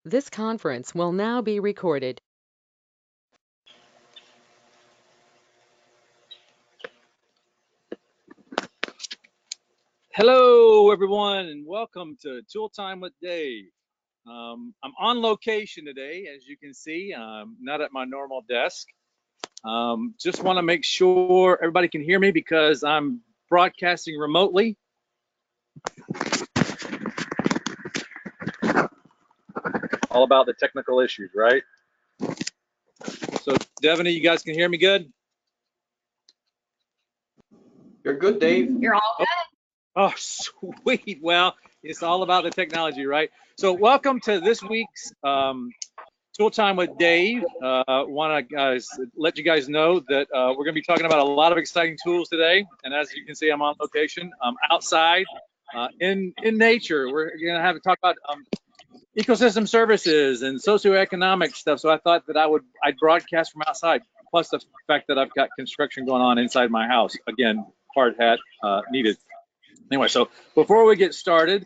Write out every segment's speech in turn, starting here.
This conference will now be recorded. Hello, everyone, and welcome to Tool Time with Dave. I'm on location today, as you can see. I'm not at my normal desk. Just want to make sure everybody can hear me because I'm broadcasting remotely. All about the technical issues, right? So, Devaney, you guys can hear me good? You're good, Dave. You're all good. Oh, sweet. Well, it's all about the technology, right? So welcome to this week's Tool Time with Dave. Want to let you guys know that we're going to be talking about a lot of exciting tools today. And as you can see, I'm on location. I'm outside in nature. We're going to have to talk about ecosystem services and socioeconomic stuff. So I thought that I'd broadcast from outside. Plus the fact that I've got construction going on inside my house. Again, hard hat needed. Anyway, so before we get started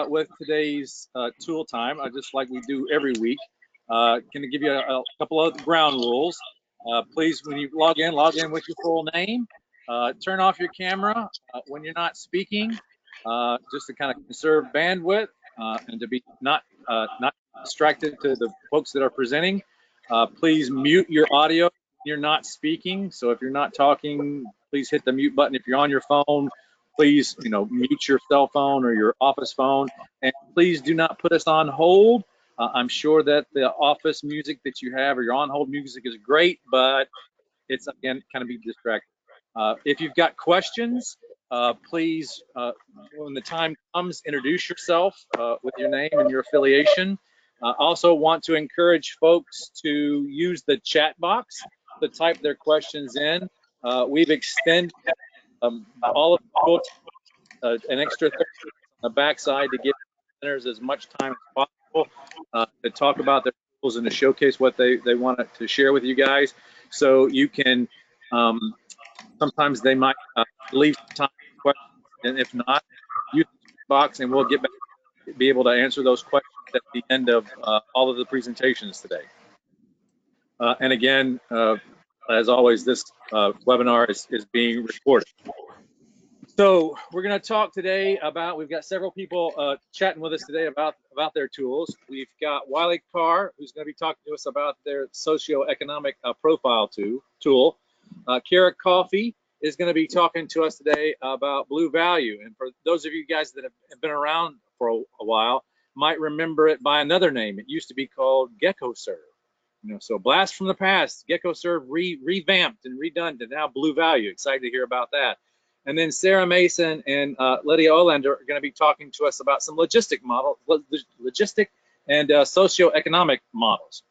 with today's tool time, just like we do every week, going to give you a couple of ground rules. Please, when you log in with your full name. Turn off your camera when you're not speaking, just to kind of conserve bandwidth and to be not distracted to the folks that are presenting. Please mute your audio when you're not speaking. So if you're not talking, please hit the mute button. If you're on your phone, please, mute your cell phone or your office phone, and please do not put us on hold. I'm sure that the office music that you have or your on-hold music is great, but it's, again, kind of be distracting. If you've got questions, please, when the time comes, introduce yourself with your name and your affiliation. Also want to encourage folks to use the chat box to type their questions in. We've extended all of the an extra 30 minutes on the backside to give presenters as much time as possible to talk about their tools and to showcase what they want to share with you guys. So you can, sometimes they might leave time for questions, and if not, use the chat box and we'll get back to be able to answer those questions at the end of all of the presentations today. And again, as always, this webinar is being recorded. So we're going to talk today about, we've got several people chatting with us today about their tools. We've got Wiley Carr, who's going to be talking to us about their socioeconomic profile tool. Kara Coffey is going to be talking to us today about Bluevalue. And for those of you guys that have been around for a while, might remember it by another name. It used to be called GeckoServe. So blast from the past, GeckoServe revamped and redone to now Bluevalue. Excited to hear about that. And then Sarah Mason and Lydia Olander are going to be talking to us about some logistic and socioeconomic models.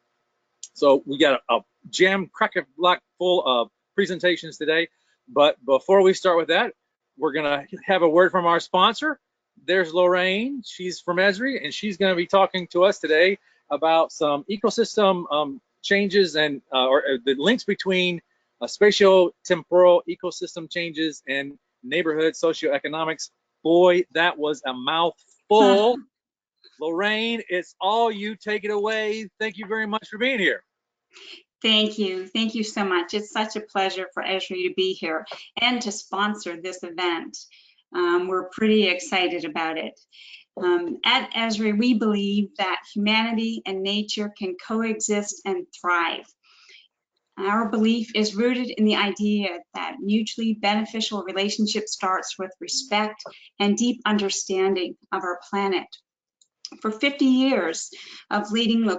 So we got a jam-cracker-block full of presentations today. But before we start with that, we're going to have a word from our sponsor. There's Lorraine. She's from Esri, and she's going to be talking to us today about some ecosystem changes and or the links between spatio-temporal ecosystem changes and neighborhood socioeconomics. Boy, that was a mouthful. Lorraine, it's all you. Take it away. Thank you very much for being here. Thank you. Thank you so much. It's such a pleasure for Esri to be here and to sponsor this event. We're pretty excited about it. At Esri, we believe that humanity and nature can coexist and thrive. Our belief is rooted in the idea that mutually beneficial relationship starts with respect and deep understanding of our planet. For 50 years of leading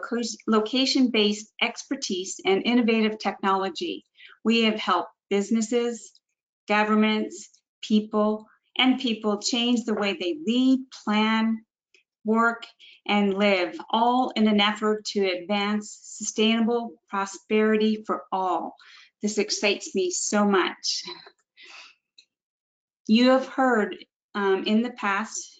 location-based expertise and innovative technology, we have helped businesses, governments, people change the way they lead, plan, work, and live, all in an effort to advance sustainable prosperity for all. This excites me so much. You have heard in the past,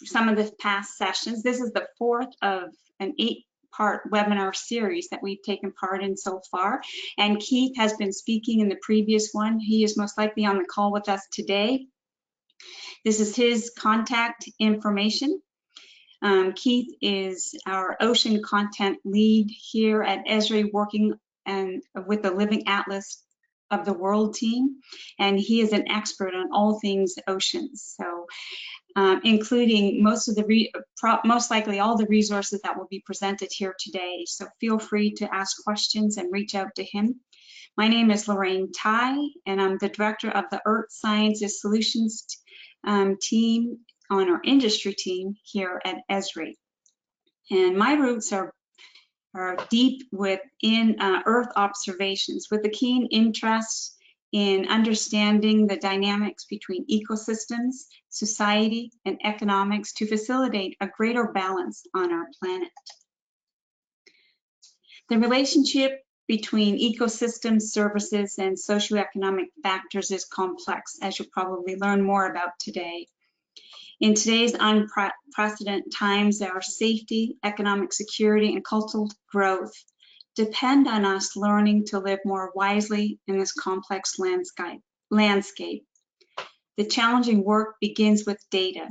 some of the past sessions. This is the fourth of an 8-part webinar series that we've taken part in so far. And Keith has been speaking in the previous one. He is most likely on the call with us today. This is his contact information. Keith is our ocean content lead here at Esri, working with the Living Atlas of the World team, and he is an expert on all things oceans. So, including most likely all the resources that will be presented here today. So feel free to ask questions and reach out to him. My name is Lorraine Tai, and I'm the director of the Earth Sciences Solutions team on our industry team here at Esri. And my roots are deep within Earth observations, with a keen interest in understanding the dynamics between ecosystems, society, and economics to facilitate a greater balance on our planet. The relationship between ecosystem services and socioeconomic factors is complex, as you'll probably learn more about today. In today's unprecedented times, our safety, economic security, and cultural growth depend on us learning to live more wisely in this complex landscape. The challenging work begins with data.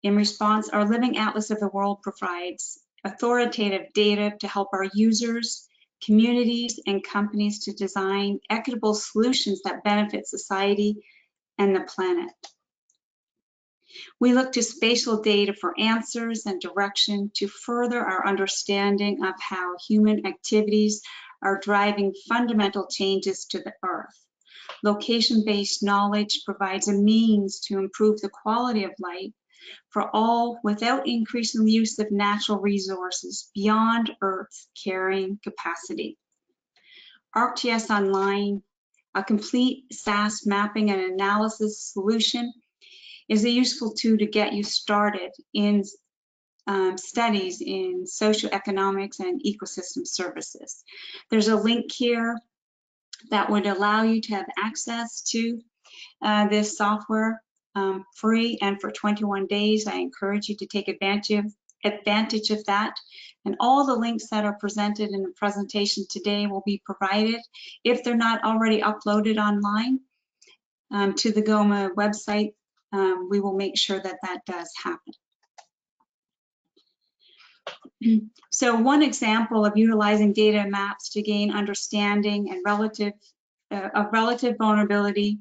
In response, our Living Atlas of the World provides authoritative data to help our users, communities, and companies to design equitable solutions that benefit society and the planet. We look to spatial data for answers and direction to further our understanding of how human activities are driving fundamental changes to the Earth. Location-based knowledge provides a means to improve the quality of life for all without increasing the use of natural resources beyond Earth's carrying capacity. ArcGIS Online, a complete SAS mapping and analysis solution, is a useful tool to get you started in studies in socioeconomics and ecosystem services. There's a link here that would allow you to have access to this software free and for 21 days. I encourage you to take advantage of that. And all the links that are presented in the presentation today will be provided. If they're not already uploaded online to the GOMA website, we will make sure that that does happen. So one example of utilizing data maps to gain understanding and relative vulnerability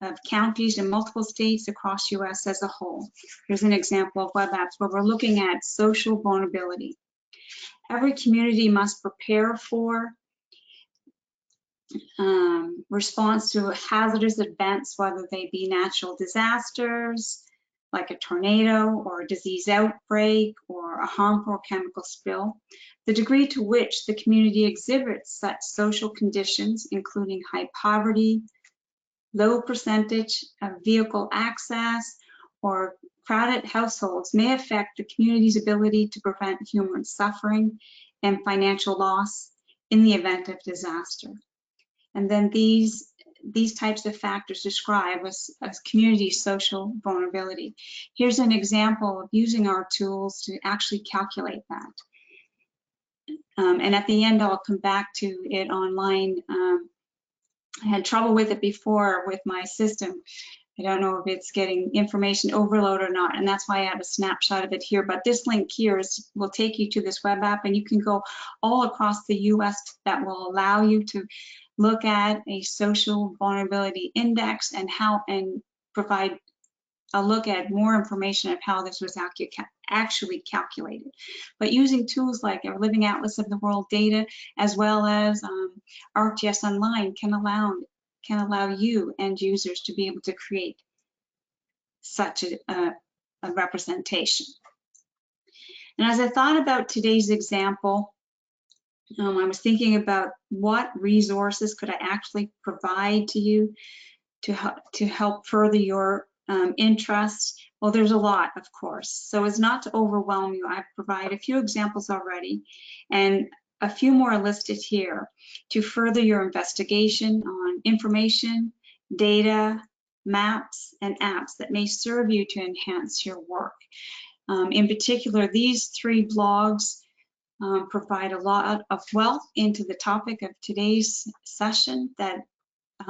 of counties in multiple states across US as a whole. Here's an example of web apps where we're looking at social vulnerability. Every community must prepare for response to hazardous events, whether they be natural disasters, like a tornado or a disease outbreak or a harmful chemical spill. The degree to which the community exhibits such social conditions, including high poverty, low percentage of vehicle access, or crowded households, may affect the community's ability to prevent human suffering and financial loss in the event of disaster. And then these types of factors describe as community social vulnerability. Here's an example of using our tools to actually calculate that. And at the end, I'll come back to it online. I had trouble with it before with my system. I don't know if it's getting information overload or not, and that's why I have a snapshot of it here. But this link here will take you to this web app, and you can go all across the US that will allow you to look at a social vulnerability index and provide a look at more information of how this was actually calculated. But using tools like our Living Atlas of the World data, as well as ArcGIS Online, can allow you end users to be able to create such a representation. And as I thought about today's example, I was thinking about what resources could I actually provide to you to help further your interests. Well, there's a lot, of course. So as not to overwhelm you, I've provided a few examples already, and a few more listed here to further your investigation on information, data, maps, and apps that may serve you to enhance your work. In particular, these 3 blogs provide a lot of wealth into the topic of today's session that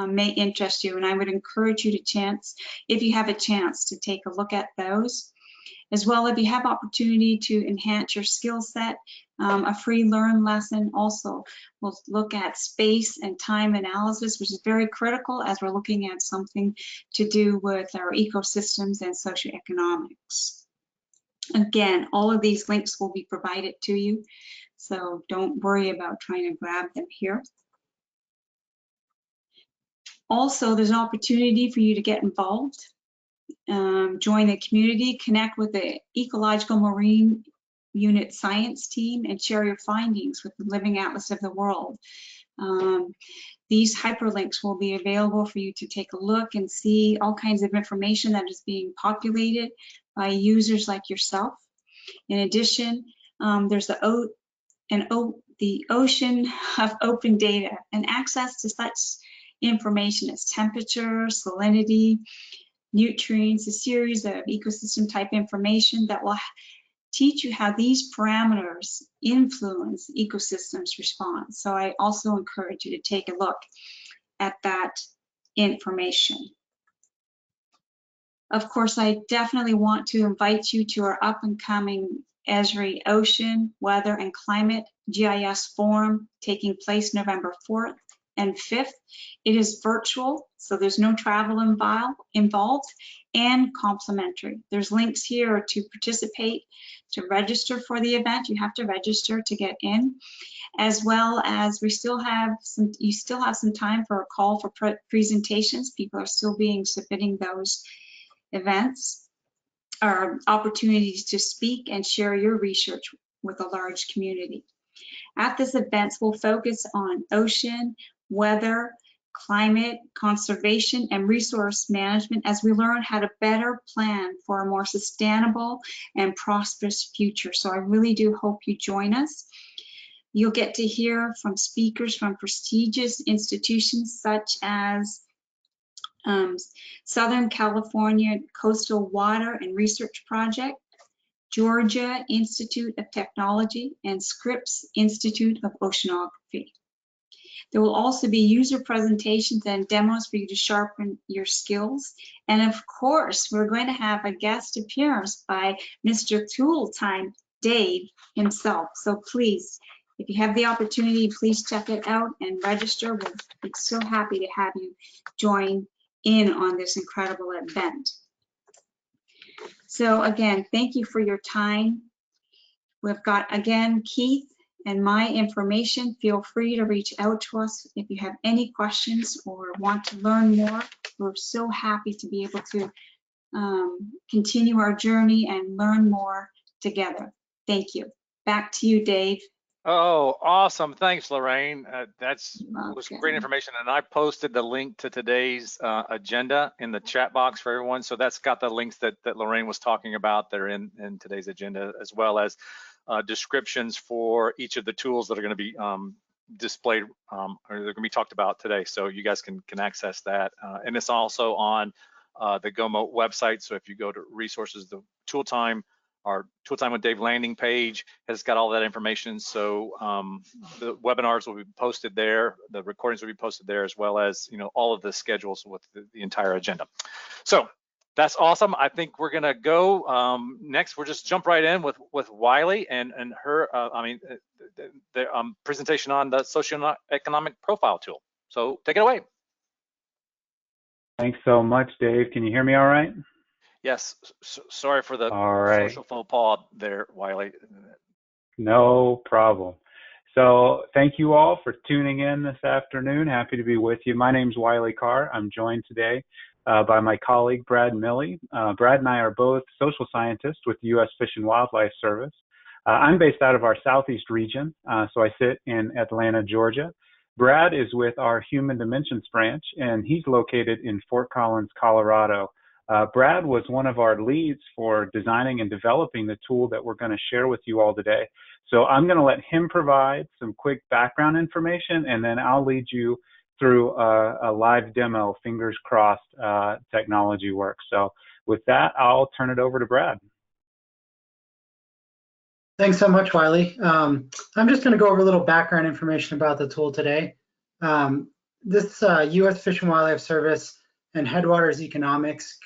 may interest you, and I would encourage you if you have a chance, to take a look at those. As well, if you have opportunity to enhance your skill set, a free learn lesson also will look at space and time analysis, which is very critical as we're looking at something to do with our ecosystems and socioeconomics. Again, all of these links will be provided to you, so don't worry about trying to grab them here. Also, there's an opportunity for you to get involved, join the community, connect with the Ecological Marine Unit Science team, and share your findings with the Living Atlas of the World. These hyperlinks will be available for you to take a look and see all kinds of information that is being populated by users like yourself. In addition, there's the ocean of open data and access to such information as temperature, salinity, nutrients, a series of ecosystem type information that will teach you how these parameters influence ecosystems response. So I also encourage you to take a look at that information. Of course, I definitely want to invite you to our up and coming Esri Ocean, Weather and Climate GIS Forum taking place November 4th and 5th. It is virtual, so there's no travel involved and complimentary. There's links here to participate, to register for the event. You have to register to get in, as well as you still have some time for a call for presentations. People are still submitting those events or opportunities to speak and share your research with a large community. At this event, we'll focus on ocean, weather, climate, conservation, and resource management as we learn how to better plan for a more sustainable and prosperous future. So I really do hope you join us. You'll get to hear from speakers from prestigious institutions such as Southern California Coastal Water and Research Project, Georgia Institute of Technology, and Scripps Institute of Oceanography. There will also be user presentations and demos for you to sharpen your skills. And of course, we're going to have a guest appearance by Mr. Tooltime Dave himself. So please, if you have the opportunity, please check it out and register. We'll be so happy to have you join in on this incredible event. So again, thank you for your time. We've got, again, Keith and my information. Feel free to reach out to us if you have any questions or want to learn more. We're so happy to be able to continue our journey and learn more together. Thank you. Back to you, Dave. Oh, awesome. Thanks, Lorraine. Was great information. And I posted the link to today's agenda in the chat box for everyone. So that's got the links that Lorraine was talking about that are in today's agenda, as well as descriptions for each of the tools that are going to be displayed or they're going to be talked about today. So you guys can access that. And it's also on the GOMO website. So if you go to resources, the Tool Time, our Tool Time with Dave landing page has got all that information. So the webinars will be posted there, the recordings will be posted there, as well as all of the schedules with the entire agenda. So that's awesome. I think we're gonna go next. We'll just jump right in with Wiley and her the presentation on the socioeconomic profile tool. So take it away. Thanks so much, Dave. Can you hear me all right? Yes, sorry for the social faux pas there, Wiley. No problem. So thank you all for tuning in this afternoon. Happy to be with you. My name's Wiley Carr. I'm joined today by my colleague, Brad Milley. Brad and I are both social scientists with the U.S. Fish and Wildlife Service. I'm based out of our Southeast region, so I sit in Atlanta, Georgia. Brad is with our Human Dimensions branch, and he's located in Fort Collins, Colorado. Brad was one of our leads for designing and developing the tool that we're going to share with you all today. So I'm going to let him provide some quick background information, and then I'll lead you through a live demo, fingers crossed, technology work. So with that, I'll turn it over to Brad. Thanks so much, Wiley. I'm just going to go over a little background information about the tool today. This U.S. Fish and Wildlife Service and Headwaters Economics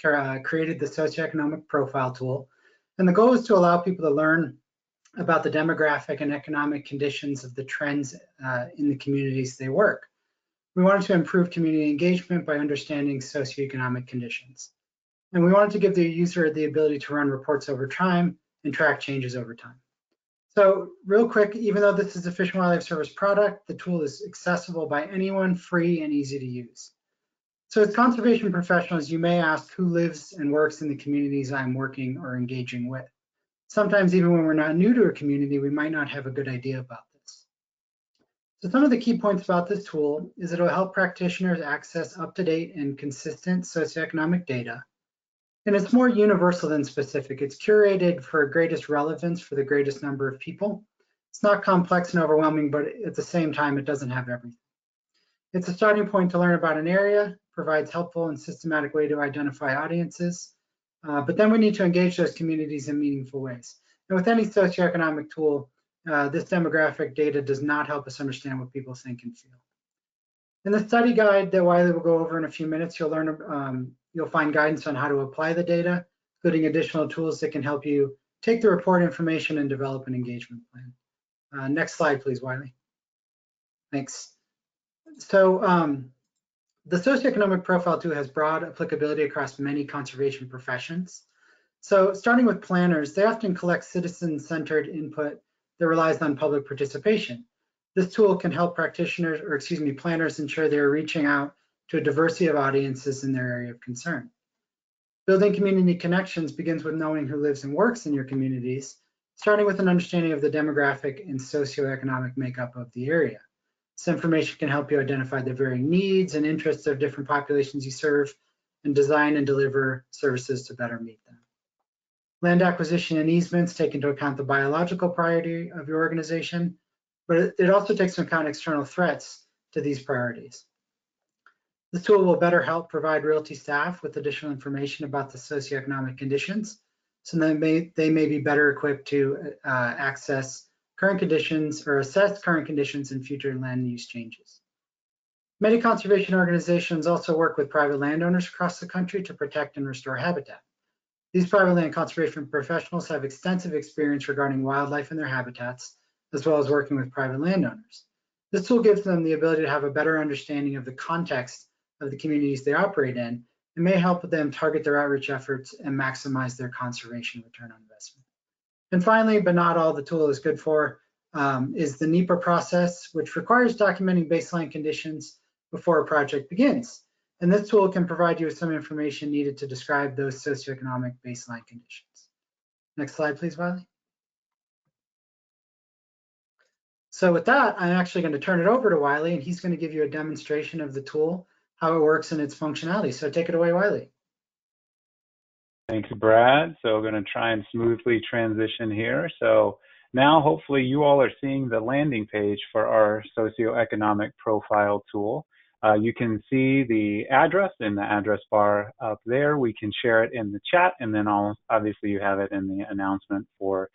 created the Socioeconomic Profile Tool. And the goal is to allow people to learn about the demographic and economic conditions of the trends in the communities they work. We wanted to improve community engagement by understanding socioeconomic conditions. And we wanted to give the user the ability to run reports over time and track changes over time. So real quick, even though this is a Fish and Wildlife Service product, the tool is accessible by anyone, free and easy to use. So as conservation professionals, you may ask who lives and works in the communities I'm working or engaging with. Sometimes even when we're not new to a community, we might not have a good idea about this. So some of the key points about this tool is that it will help practitioners access up-to-date and consistent socioeconomic data. And it's more universal than specific. It's curated for greatest relevance for the greatest number of people. It's not complex and overwhelming, but at the same time, it doesn't have everything. It's a starting point to learn about an area, provides helpful and systematic way to identify audiences, but then we need to engage those communities in meaningful ways. And with any socioeconomic tool, this demographic data does not help us understand what people think and feel. In the study guide that Wiley will go over in a few minutes, you'll learn, you'll find guidance on how to apply the data, including additional tools that can help you take the report information and develop an engagement plan. Next slide, please, Wiley. Thanks. So the socioeconomic profile tool has broad applicability across many conservation professions. So starting with planners, they often collect citizen-centered input that relies on public participation. This tool can help practitioners, or excuse me, planners ensure they're reaching out to a diversity of audiences in their area of concern. Building community connections begins with knowing who lives and works in your communities, starting with an understanding of the demographic and socioeconomic makeup of the area. This information can help you identify the varying needs and interests of different populations you serve and design and deliver services to better meet them. Land acquisition and easements take into account the biological priority of your organization, but it also takes into account external threats to these priorities. This tool will better help provide realty staff with additional information about the socioeconomic conditions, so that they may be better equipped to access current conditions or assess current conditions and future land use changes. Many conservation organizations also work with private landowners across the country to protect and restore habitat. These private land conservation professionals have extensive experience regarding wildlife and their habitats, as well as working with private landowners. This tool gives them the ability to have a better understanding of the context of the communities they operate in and may help them target their outreach efforts and maximize their conservation return on investment. And finally, but not all the tool is good for, is the NEPA process, which requires documenting baseline conditions before a project begins. And this tool can provide you with some information needed to describe those socioeconomic baseline conditions. Next slide, please, Wiley. So with that, I'm actually going to turn it over to Wiley, and he's going to give you a demonstration of the tool, how it works and its functionality. So take it away, Wiley. Thanks, Brad. So we're going to try and smoothly transition here. So now hopefully you all are seeing the landing page for our socioeconomic profile tool. You can see the address in the address bar up there. We can share it in the chat, and then obviously you have it in the announcement for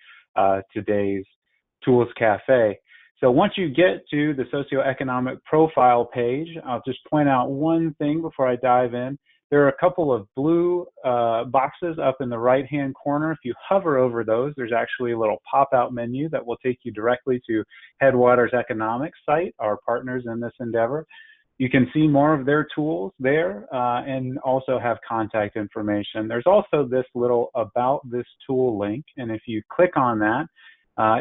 today's Tools Cafe. So once you get to the socioeconomic profile page, I'll just point out one thing before I dive in. There are a couple of blue boxes up in the right-hand corner. If you hover over those, there's actually a little pop-out menu that will take you directly to Headwaters Economics site, our partners in this endeavor. You can see more of their tools there and also have contact information. There's also this little About This Tool link, and if you click on that,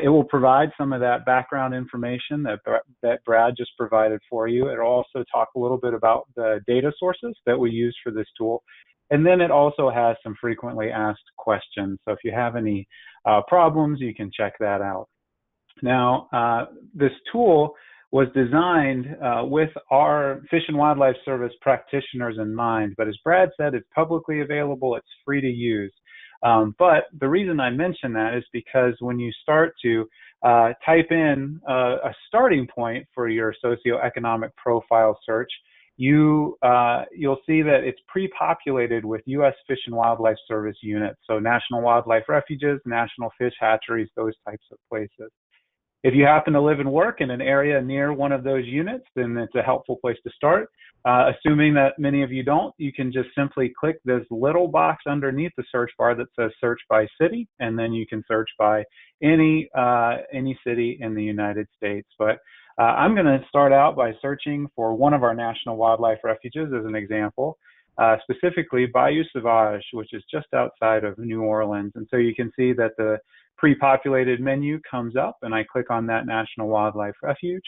it will provide some of that background information that Brad just provided for you. It'll also talk a little bit about the data sources that we use for this tool. And then it also has some frequently asked questions. So if you have any problems, you can check that out. Now, this tool was designed with our Fish and Wildlife Service practitioners in mind. But as Brad said, it's publicly available, it's free to use. But the reason I mention that is because when you start to type in a starting point for your socioeconomic profile search, you'll see that it's pre-populated with U.S. Fish and Wildlife Service units, so National Wildlife Refuges, National Fish Hatcheries, those types of places. If you happen to live and work in an area near one of those units, then it's a helpful place to start. Assuming that many of you don't, you can just simply click this little box underneath the search bar that says search by city, and then you can search by any city in the United States. But I'm going to start out by searching for one of our national wildlife refuges as an example, specifically Bayou Sauvage, which is just outside of New Orleans. And so you can see that the pre-populated menu comes up, and I click on that national wildlife refuge.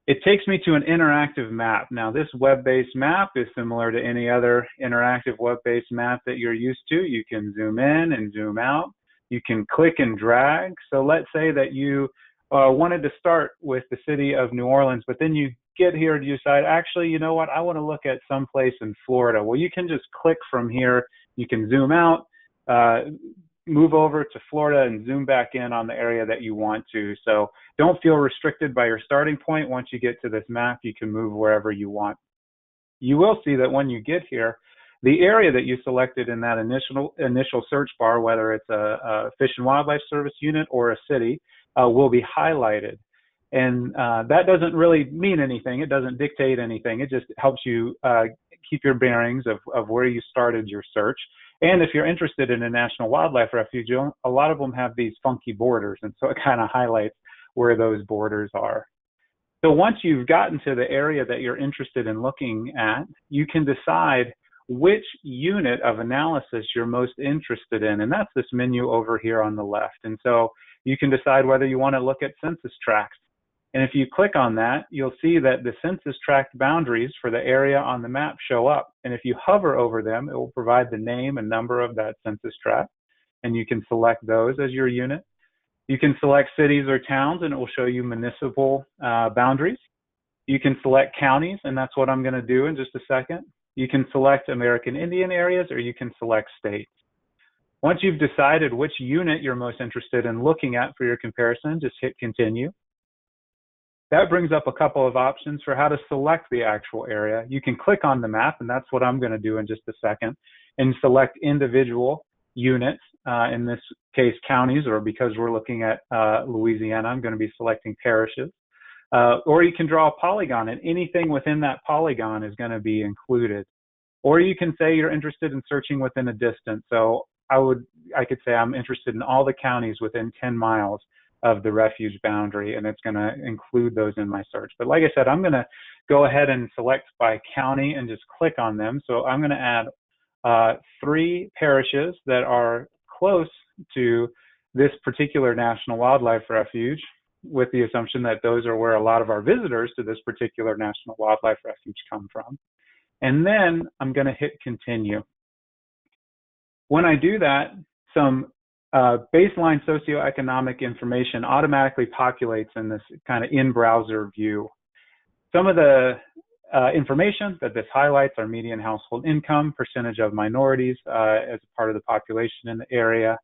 It takes me to an interactive map. Now, this web-based map is similar to any other interactive web-based map that you're used to. You can zoom in and zoom out. You can click and drag. So let's say that you wanted to start with the city of New Orleans, but then you get here and you decide, actually, you know what, I want to look at someplace in Florida. Well, you can just click from here. You can zoom out, move over to Florida, and zoom back in on the area that you want to. So don't feel restricted by your starting point. Once you get to this map, you can move wherever you want. You will see that when you get here, the area that you selected in that initial search bar, whether it's a Fish and Wildlife Service unit or a city, will be highlighted. And that doesn't really mean anything. It doesn't dictate anything. It just helps you keep your bearings of where you started your search. And if you're interested in a national wildlife refuge, a lot of them have these funky borders, and so it kind of highlights where those borders are. So once you've gotten to the area that you're interested in looking at, you can decide which unit of analysis you're most interested in, and that's this menu over here on the left. And so you can decide whether you want to look at census tracts. And if you click on that, you'll see that the census tract boundaries for the area on the map show up. And if you hover over them, it will provide the name and number of that census tract, and you can select those as your unit. You can select cities or towns, and it will show you municipal boundaries. You can select counties, and that's what I'm going to do in just a second. You can select American Indian areas, or you can select states. Once you've decided which unit you're most interested in looking at for your comparison, just hit continue. That brings up a couple of options for how to select the actual area. You can click on the map, and that's what I'm going to do in just a second, and select individual units, in this case counties, or because we're looking at Louisiana, I'm going to be selecting parishes. Or you can draw a polygon, and anything within that polygon is going to be included. Or you can say you're interested in searching within a distance. So I could say I'm interested in all the counties within 10 miles of the refuge boundary, and it's going to include those in my search. But like I said, I'm going to go ahead and select by county and just click on them. So I'm going to add 3 parishes that are close to this particular national wildlife refuge, with the assumption that those are where a lot of our visitors to this particular national wildlife refuge come from. And then I'm going to hit continue. When I do that, some baseline socioeconomic information automatically populates in this kind of in-browser view. Some of the information that this highlights are median household income, percentage of minorities as part of the population in the area,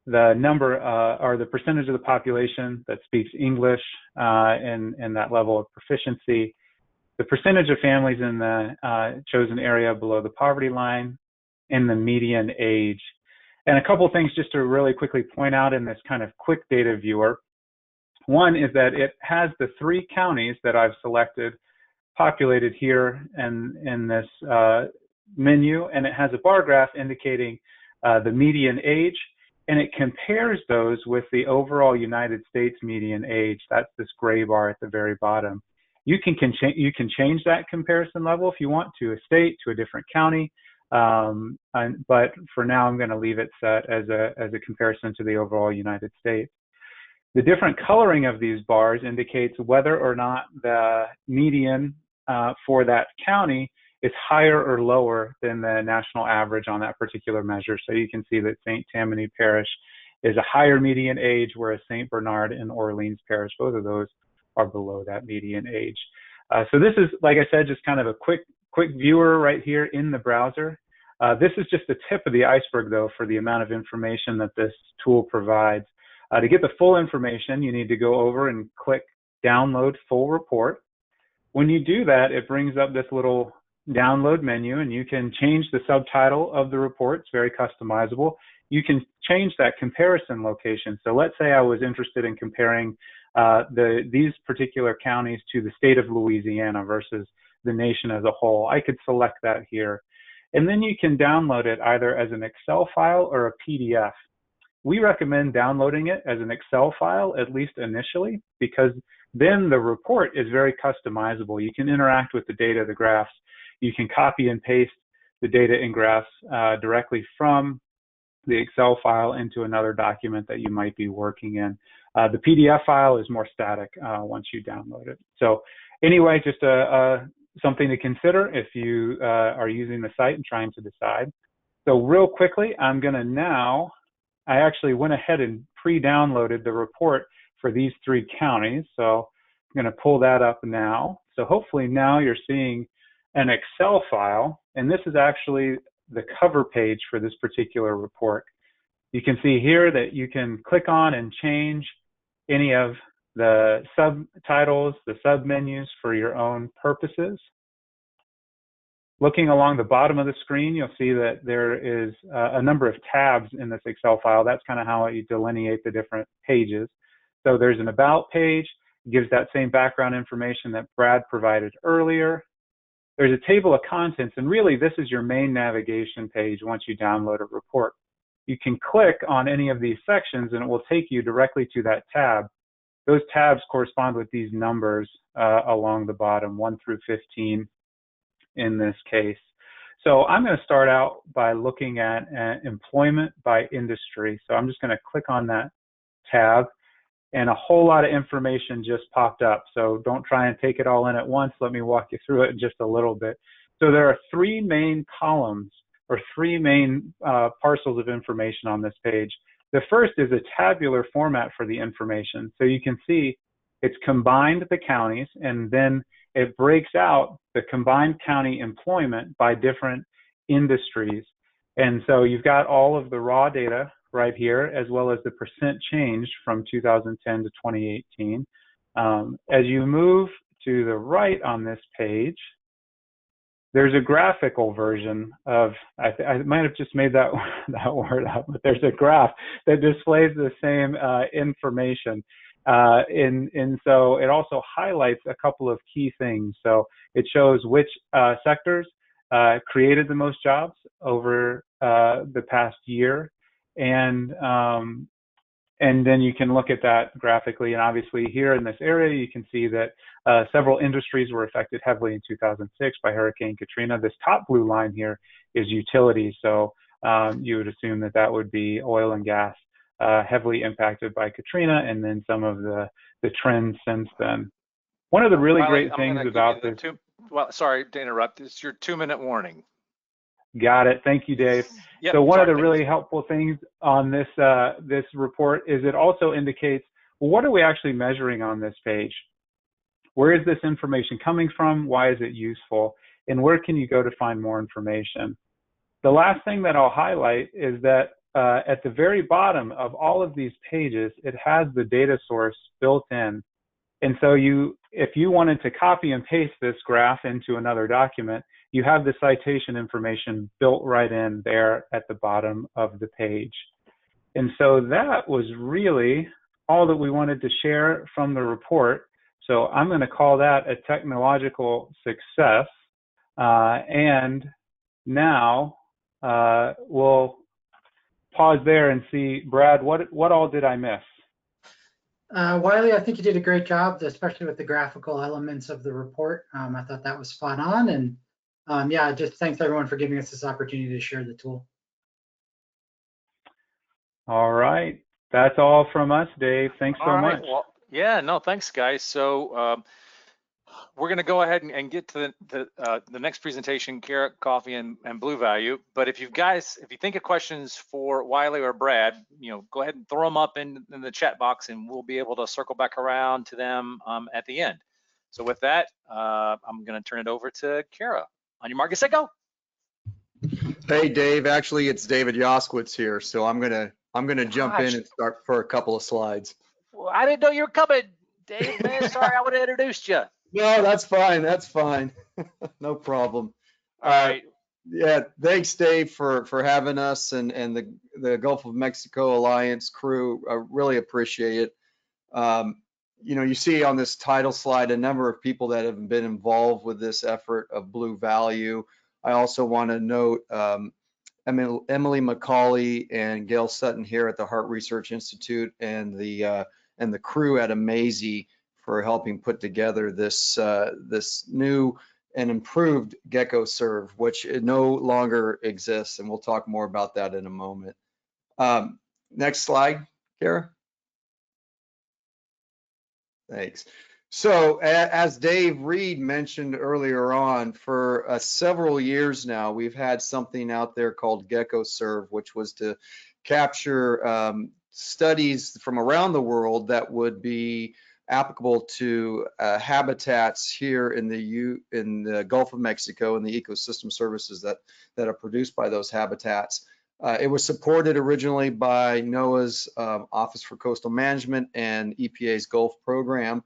the number or the percentage of the population that speaks English and that level of proficiency, the percentage of families in the chosen area below the poverty line, and the median age. And a couple of things just to really quickly point out in this kind of quick data viewer. One is that it has the 3 counties that I've selected populated here in this menu, and it has a bar graph indicating the median age, and it compares those with the overall United States median age. That's this gray bar at the very bottom. You can change that comparison level if you want to a state, to a different county. But for now, I'm going to leave it set as a comparison to the overall United States. The different coloring of these bars indicates whether or not the median for that county is higher or lower than the national average on that particular measure. So you can see that St. Tammany Parish is a higher median age, whereas St. Bernard and Orleans Parish, both of those are below that median age. So this is, like I said, just kind of a quick viewer right here in the browser. This is just the tip of the iceberg, though, for the amount of information that this tool provides. To get the full information, you need to go over and click Download Full Report. When you do that, it brings up this little download menu, and you can change the subtitle of the report. It's very customizable. you can change that comparison location. So let's say I was interested in comparing these particular counties to the state of Louisiana versus the nation as a whole. I could select that here. And then you can download it either as an Excel file or a PDF. We recommend downloading it as an Excel file, at least initially, because then the report is very customizable. You can interact with the data, the graphs. You can copy and paste the data and graphs directly from the Excel file into another document that you might be working in. The PDF file is more static once you download it. So anyway, just something to consider if you are using the site and trying to decide. So real quickly, I'm going to now, I actually went ahead and pre-downloaded the report for these 3 counties. So I'm going to pull that up now. So hopefully now you're seeing an Excel file, and this is actually the cover page for this particular report. You can see here that you can click on and change any of the subtitles, the submenus for your own purposes. Looking along the bottom of the screen, you'll see that there is a number of tabs in this Excel file. That's kind of how you delineate the different pages. So there's an About page, gives that same background information that Brad provided earlier. There's a table of contents, and really this is your main navigation page once you download a report. You can click on any of these sections and it will take you directly to that tab. Those tabs correspond with these numbers along the bottom, 1 through 15 in this case. So I'm going to start out by looking at employment by industry. So I'm just going to click on that tab, and a whole lot of information just popped up. So don't try and take it all in at once. Let me walk you through it in just a little bit. So there are 3 main columns or 3 main parcels of information on this page. The first is a tabular format for the information. So you can see it's combined the counties, and then it breaks out the combined county employment by different industries. And so you've got all of the raw data right here, as well as the percent change from 2010 to 2018. As you move to the right on this page, there's a graphical version of, I might have just made that word up, but there's a graph that displays the same information. And so it also highlights a couple of key things. So it shows which sectors created the most jobs over the past year. And then you can look at that graphically. And obviously here in this area, you can see that several industries were affected heavily in 2006 by Hurricane Katrina. This top blue line here is utilities. So you would assume that that would be oil and gas, heavily impacted by Katrina, and then some of the trends since then. One of the really great things about this. Well, sorry to interrupt. It's your 2-minute warning. Got it. Thank you, Dave. Yep, so one of the really helpful things on this this report is it also indicates, well, what are we actually measuring on this page? Where is this information coming from? Why is it useful? And where can you go to find more information? The last thing that I'll highlight is that at the very bottom of all of these pages, it has the data source built in. And so if you wanted to copy and paste this graph into another document, you have the citation information built right in there at the bottom of the page. And so that was really all that we wanted to share from the report. So I'm going to call that a technological success. And now we'll pause there and see, Brad, what all did I miss? Wiley, I think you did a great job, especially with the graphical elements of the report. I thought that was spot on. And yeah, just thanks everyone for giving us this opportunity to share the tool. All right. That's all from us, Dave. Thanks so much. Well, yeah, no, thanks, guys. So we're going to go ahead and get to the next presentation, Carrot, Coffee, and Bluevalue. But if you think of questions for Wiley or Brad, go ahead and throw them up in the chat box, and we'll be able to circle back around to them at the end. So with that, I'm going to turn it over to Kara. On your mark, get set, go. Hey, Dave. Actually, it's David Yoskowitz here, so I'm gonna jump in and start for a couple of slides. Well, I didn't know you were coming, Dave. Man, sorry, I would have introduced you. No, that's fine. That's fine. No problem. All right. Yeah, thanks, Dave, for having us and the Gulf of Mexico Alliance crew. I really appreciate it. You see on this title slide a number of people that have been involved with this effort of Bluevalue. I also want to note Emily McCauley and Gail Sutton here at the Harte Research Institute and the crew at Amazy for helping put together this new and improved Gecko Serve, which it no longer exists, and we'll talk more about that in a moment. Next slide, Kara. Thanks. So as Dave Reed mentioned earlier on, for several years now, we've had something out there called Gecko Serve, which was to capture studies from around the world that would be applicable to habitats here in the Gulf of Mexico and the ecosystem services that are produced by those habitats. It was supported originally by NOAA's Office for Coastal Management and EPA's Gulf program.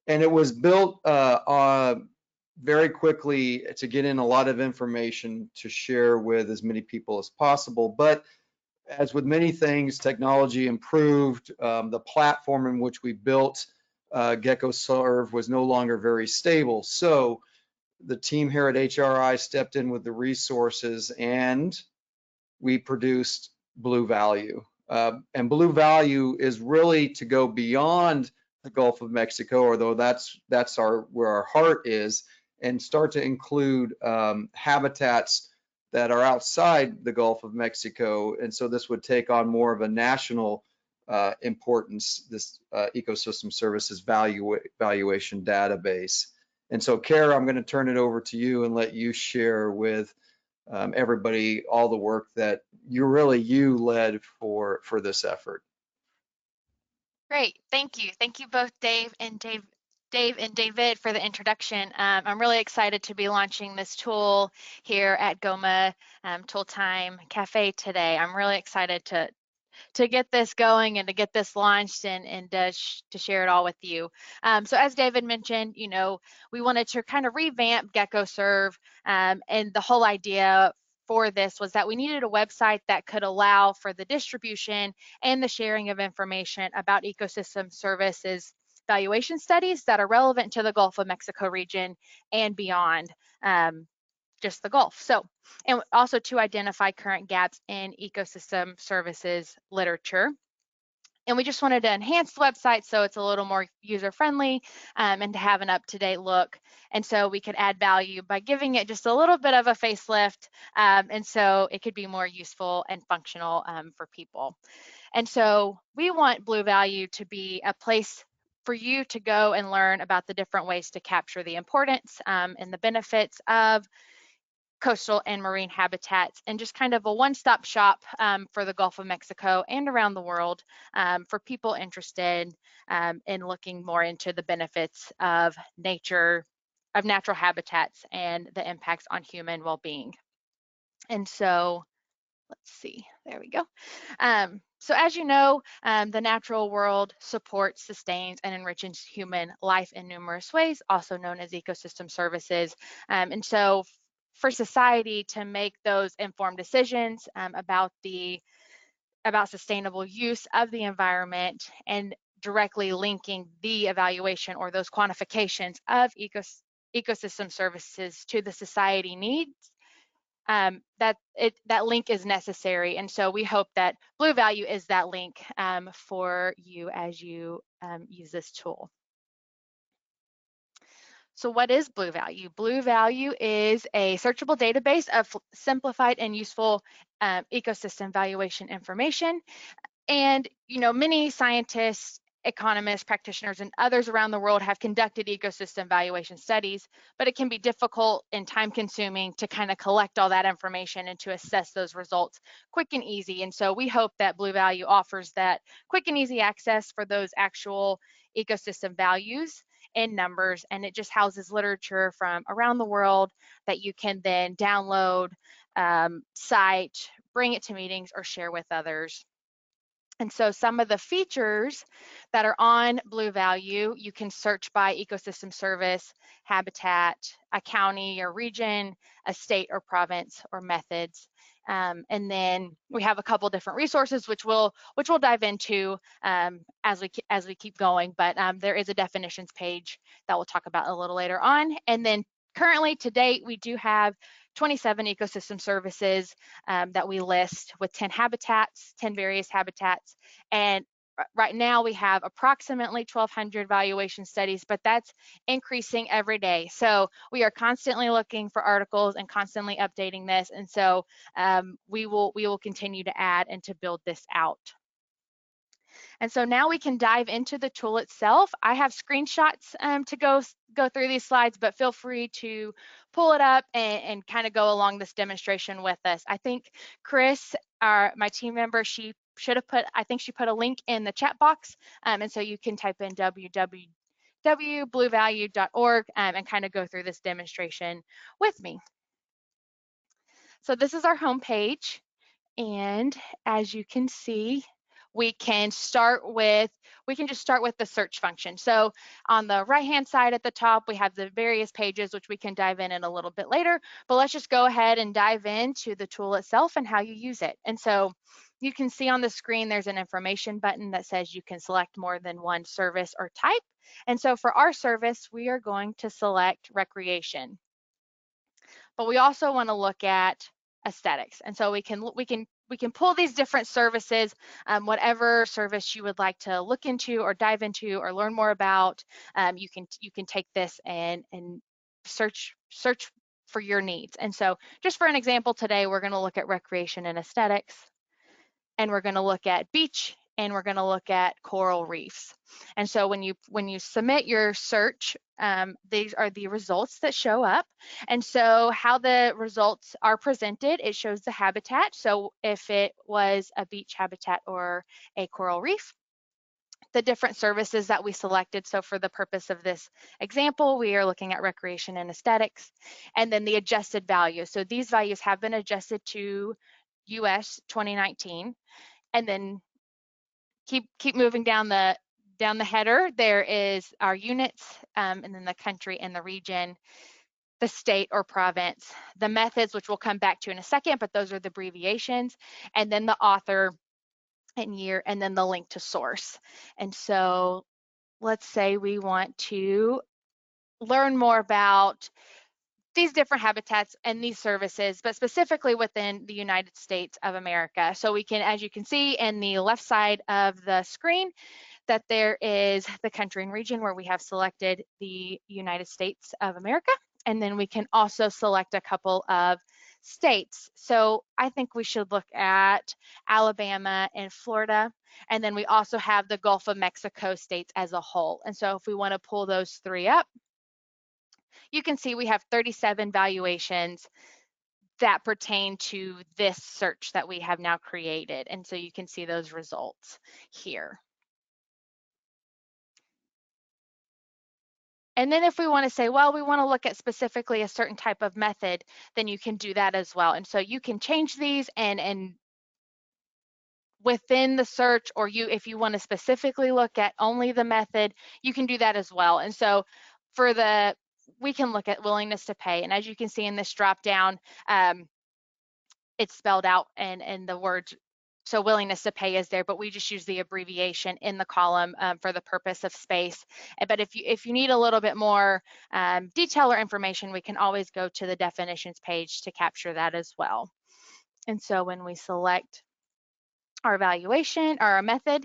And it was built very quickly to get in a lot of information to share with as many people as possible. But as with many things, technology improved. The platform in which we built Gecko Serve was no longer very stable. So the team here at HRI stepped in with the resources and we produced Bluevalue. And Bluevalue is really to go beyond the Gulf of Mexico, although that's where our heart is, and start to include habitats that are outside the Gulf of Mexico. And so this would take on more of a national importance, this ecosystem services valuation database. And so, Kara, I'm going to turn it over to you and let you share with everybody all the work that you led for this effort. Great, thank you. Thank you both, Dave and David, for the introduction. I'm really excited to be launching this tool here at GOMA Tool Time Cafe today. I'm really excited to get this going and to get this launched and to share it all with you. So as David mentioned, we wanted to kind of revamp Gecko Serve, and the whole idea for this was that we needed a website that could allow for the distribution and the sharing of information about ecosystem services valuation studies that are relevant to the Gulf of Mexico region and beyond. Just the Gulf. So, and also to identify current gaps in ecosystem services literature. And we just wanted to enhance the website so it's a little more user-friendly and to have an up-to-date look. And so we could add value by giving it just a little bit of a facelift, and so it could be more useful and functional for people. And so we want Bluevalue to be a place for you to go and learn about the different ways to capture the importance and the benefits of coastal and marine habitats, and just kind of a one-stop shop for the Gulf of Mexico and around the world for people interested in looking more into the benefits of natural habitats and the impacts on human well-being. And so let's see, there we go. So as you know, the natural world supports, sustains, and enriches human life in numerous ways, also known as ecosystem services. And so for society to make those informed decisions about sustainable use of the environment and directly linking the evaluation or those quantifications of ecosystem services to the society needs, that link is necessary. And so we hope that Bluevalue is that link for you as you use this tool. So what is Bluevalue? Bluevalue is a searchable database of simplified and useful ecosystem valuation information. And many scientists, economists, practitioners, and others around the world have conducted ecosystem valuation studies, but it can be difficult and time-consuming to kind of collect all that information and to assess those results quick and easy. And so we hope that Bluevalue offers that quick and easy access for those actual ecosystem values in numbers, and it just houses literature from around the world that you can then download, cite, bring it to meetings, or share with others. And so some of the features that are on Bluevalue, you can search by ecosystem service, habitat, a county or region, a state or province, or methods. And then we have a couple different resources which we'll dive into as we keep going. But there is a definitions page that we'll talk about a little later on. And then currently, to date, we do have 27 ecosystem services that we list with 10 various habitats. And right now we have approximately 1,200 valuation studies, but that's increasing every day. So we are constantly looking for articles and constantly updating this. And so we will continue to add and to build this out. And so now we can dive into the tool itself. I have screenshots to go through these slides, but feel free to pull it up and kind of go along this demonstration with us. I think Chris, my team member, she put a link in the chat box. And so you can type in www.bluevalue.org and kind of go through this demonstration with me. So this is our homepage. And as you can see, we can just start with the search function. So on the right-hand side at the top, we have the various pages, which we can dive in a little bit later, but let's just go ahead and dive into the tool itself and how you use it. And so you can see on the screen, there's an information button that says you can select more than one service or type. And so for our service, we are going to select recreation. But we also want to look at aesthetics. And so we can pull these different services, whatever service you would like to look into or dive into or learn more about. You can take this and search for your needs. And so just for an example today, we're going to look at recreation and aesthetics, and we're going to look at beach, and we're going to look at coral reefs. And so when you submit your search, these are the results that show up. And so how the results are presented, it shows the habitat. So if it was a beach habitat or a coral reef, the different services that we selected. So for the purpose of this example, we are looking at recreation and aesthetics, and then the adjusted value. So these values have been adjusted to US 2019. And then keep moving down the header. There is our units, and then the country and the region, the state or province, the methods, which we'll come back to in a second, but those are the abbreviations, and then the author and year, and then the link to source. And so let's say we want to learn more about these different habitats and these services, but specifically within the United States of America. So we can, as you can see in the left side of the screen, that there is the country and region where we have selected the United States of America. And then we can also select a couple of states. So I think we should look at Alabama and Florida. And then we also have the Gulf of Mexico states as a whole. And so if we want to pull those three up, you can see we have 37 valuations that pertain to this search that we have now created. And so you can see those results here. And then if we want to say, well, we want to look at specifically a certain type of method, then you can do that as well. And so you can change these and within the search, or if you want to specifically look at only the method, you can do that as well. And so we can look at willingness to pay. And as you can see in this drop down, it's spelled out and the words, so willingness to pay is there, but we just use the abbreviation in the column for the purpose of space. But if you need a little bit more detail or information, we can always go to the definitions page to capture that as well. And so when we select our evaluation or our method,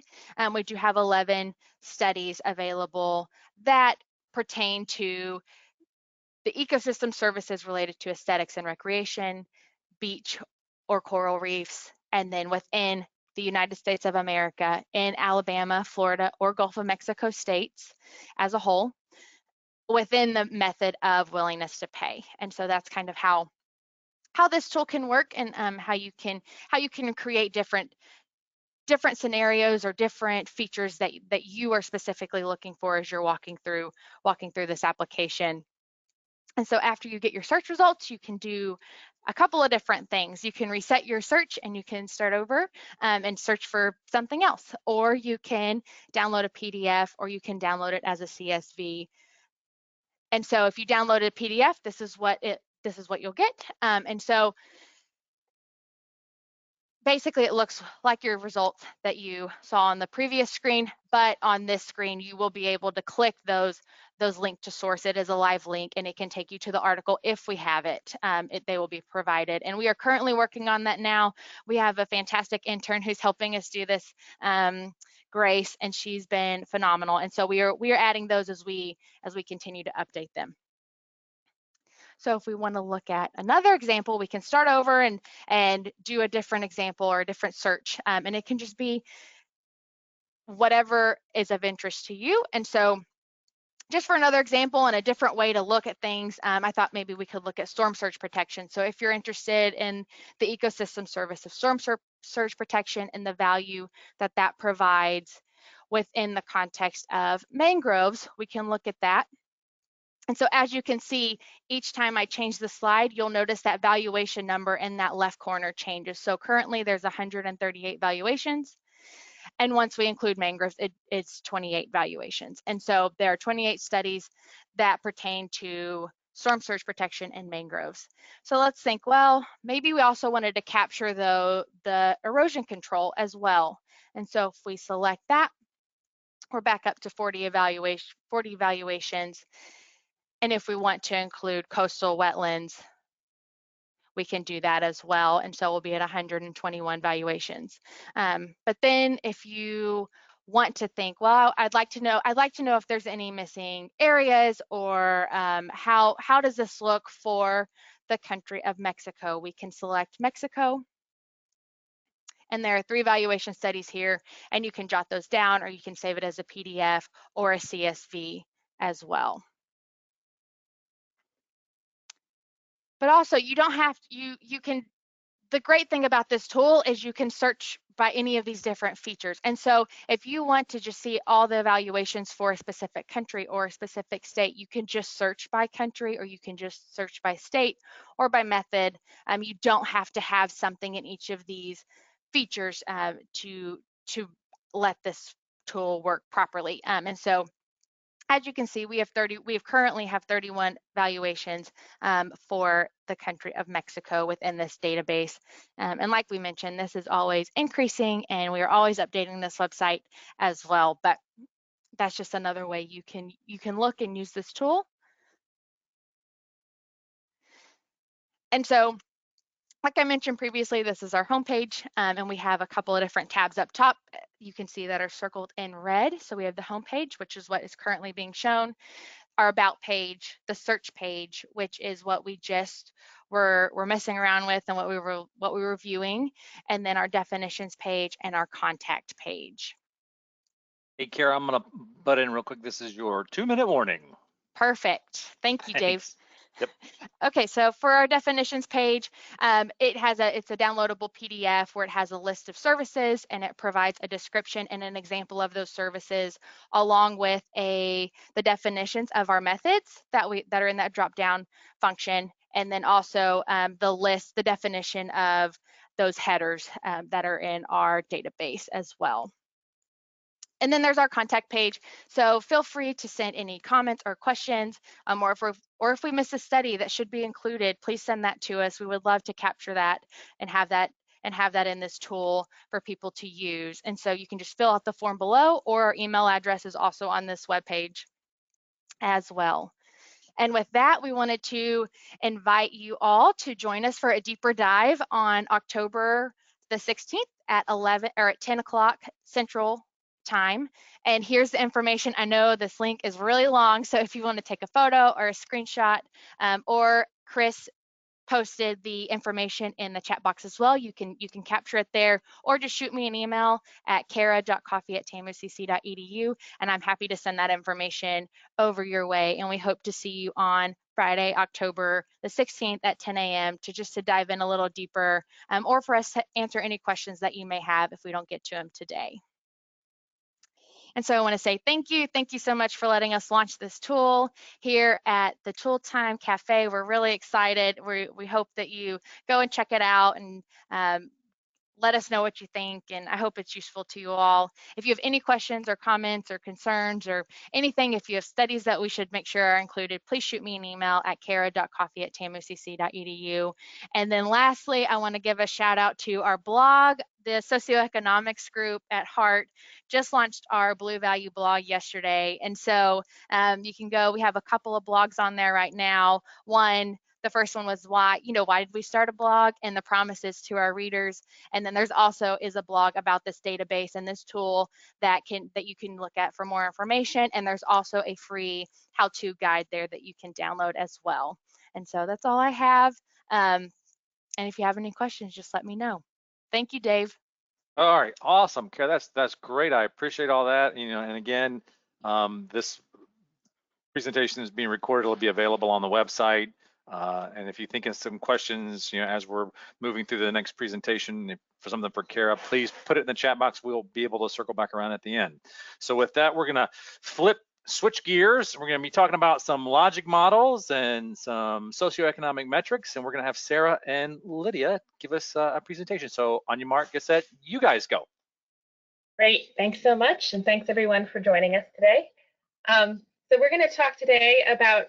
we do have 11 studies available that pertain to the ecosystem services related to aesthetics and recreation, beach or coral reefs, and then within the United States of America, in Alabama, Florida, or Gulf of Mexico states as a whole, within the method of willingness to pay. And so that's kind of how this tool can work, and how you can create different scenarios or different features that you are specifically looking for as you're walking through this application. And so after you get your search results, you can do a couple of different things. You can reset your search and you can start over and search for something else, or you can download a PDF, or you can download it as a CSV. And so if you download a PDF, this is what you'll get. And so basically it looks like your results that you saw on the previous screen, but on this screen you will be able to click those links to source. It is a live link and it can take you to the article if we have it. They will be provided, and we are currently working on that now. We have a fantastic intern who's helping us do this, Grace, and she's been phenomenal. And so we are adding those as we continue to update them. So if we want to look at another example, we can start over and do a different example or a different search. And it can just be whatever is of interest to you. And so just for another example and a different way to look at things, I thought maybe we could look at storm surge protection. So if you're interested in the ecosystem service of storm surge protection and the value that that provides within the context of mangroves, we can look at that. And so as you can see, each time I change the slide, you'll notice that valuation number in that left corner changes. So currently there's 138 valuations. And once we include mangroves, it's 28 valuations. And so there are 28 studies that pertain to storm surge protection and mangroves. So let's think, well, maybe we also wanted to capture the erosion control as well. And so if we select that, we're back up to 40 evaluations. And if we want to include coastal wetlands, we can do that as well. And so we'll be at 121 valuations. But then if you want to think, well, I'd like to know if there's any missing areas, or how does this look for the country of Mexico? We can select Mexico. And there are 3 valuation studies here, and you can jot those down, or you can save it as a PDF or a CSV as well. But also you don't have to, you can, the great thing about this tool is you can search by any of these different features. And so if you want to just see all the evaluations for a specific country or a specific state, you can just search by country, or you can just search by state or by method. You don't have to have something in each of these features to let this tool work properly. And so as you can see, we currently have 31 valuations for the country of Mexico within this database. And like we mentioned, this is always increasing, and we are always updating this website as well. But that's just another way you can look and use this tool. And so, like I mentioned previously, this is our homepage, and we have a couple of different tabs up top. You can see that are circled in red. So we have the homepage, which is what is currently being shown, our about page, the search page, which is what we just were messing around with and what we were viewing, and then our definitions page and our contact page. Hey, Kara, I'm gonna butt in real quick. This is your 2-minute warning. Perfect. Thank you, Dave. Thanks. Yep. Okay, so for our definitions page, it's a downloadable PDF where it has a list of services, and it provides a description and an example of those services, along with the definitions of our methods that are in that drop-down function, and then also the definition of those headers that are in our database as well. And then there's our contact page. So feel free to send any comments or questions, or if we miss a study that should be included, please send that to us. We would love to capture that and have that in this tool for people to use. And so you can just fill out the form below, or our email address is also on this webpage as well. And with that, we wanted to invite you all to join us for a deeper dive on October the 16th at 10 o'clock Central Time. And here's the information. I know this link is really long, so if you want to take a photo or a screenshot, or Chris posted the information in the chat box as well, you can capture it there, or just shoot me an email at kara.coffee@tamucc.edu, and I'm happy to send that information over your way. And we hope to see you on Friday, October the 16th at 10 a.m. to dive in a little deeper, or for us to answer any questions that you may have if we don't get to them today. And so I want to say thank you. Thank you so much for letting us launch this tool here at the Tool Time Cafe. We're really excited. We hope that you go and check it out and let us know what you think, and I hope it's useful to you all. If you have any questions or comments or concerns or anything, if you have studies that we should make sure are included, please shoot me an email at kara.coffee@tamucc.edu. And then lastly, I want to give a shout out to our blog. The Socioeconomics group at Harte just launched our Bluevalue blog yesterday. And so you can go, we have a couple of blogs on there right now. The first one was why did we start a blog and the promises to our readers. And then there's also a blog about this database and this tool that you can look at for more information. And there's also a free how-to guide there that you can download as well. And so that's all I have. And if you have any questions, just let me know. Thank you, Dave. All right, awesome, Kara. That's great. I appreciate all that. And again, this presentation is being recorded. It'll be available on the website. And if you think of some questions, as we're moving through the next presentation, for something for Kara, please put it in the chat box. We'll be able to circle back around at the end. So with that, we're gonna switch gears. We're gonna be talking about some logic models and some socioeconomic metrics, and we're gonna have Sarah and Lydia give us a presentation. So on your mark, get set, you guys go. Great, thanks so much, and thanks everyone for joining us today. So we're going to talk today about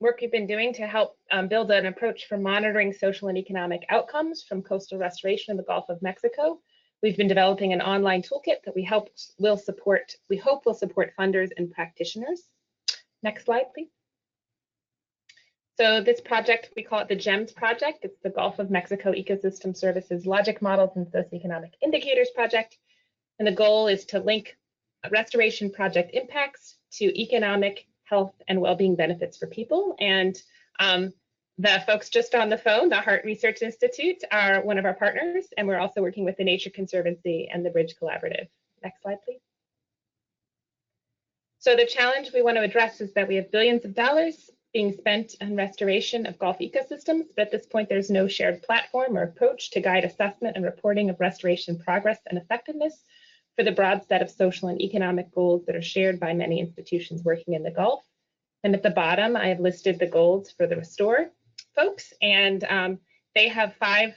work we've been doing to help build an approach for monitoring social and economic outcomes from coastal restoration in the Gulf of Mexico. We've been developing an online toolkit that we hope will support funders and practitioners. Next slide, please. So this project, we call it the GEMS project. It's the Gulf of Mexico Ecosystem Services Logic Models and Socioeconomic Indicators project. And the goal is to link restoration project impacts to economic, health, and well-being benefits for people. And the folks just on the phone, the Harte Research Institute, are one of our partners, and we're also working with the Nature Conservancy and the Bridge Collaborative. Next slide, please. So the challenge we want to address is that we have billions of dollars being spent on restoration of Gulf ecosystems, but at this point there's no shared platform or approach to guide assessment and reporting of restoration progress and effectiveness for the broad set of social and economic goals that are shared by many institutions working in the Gulf. And at the bottom, I have listed the goals for the Restore folks, and they have 5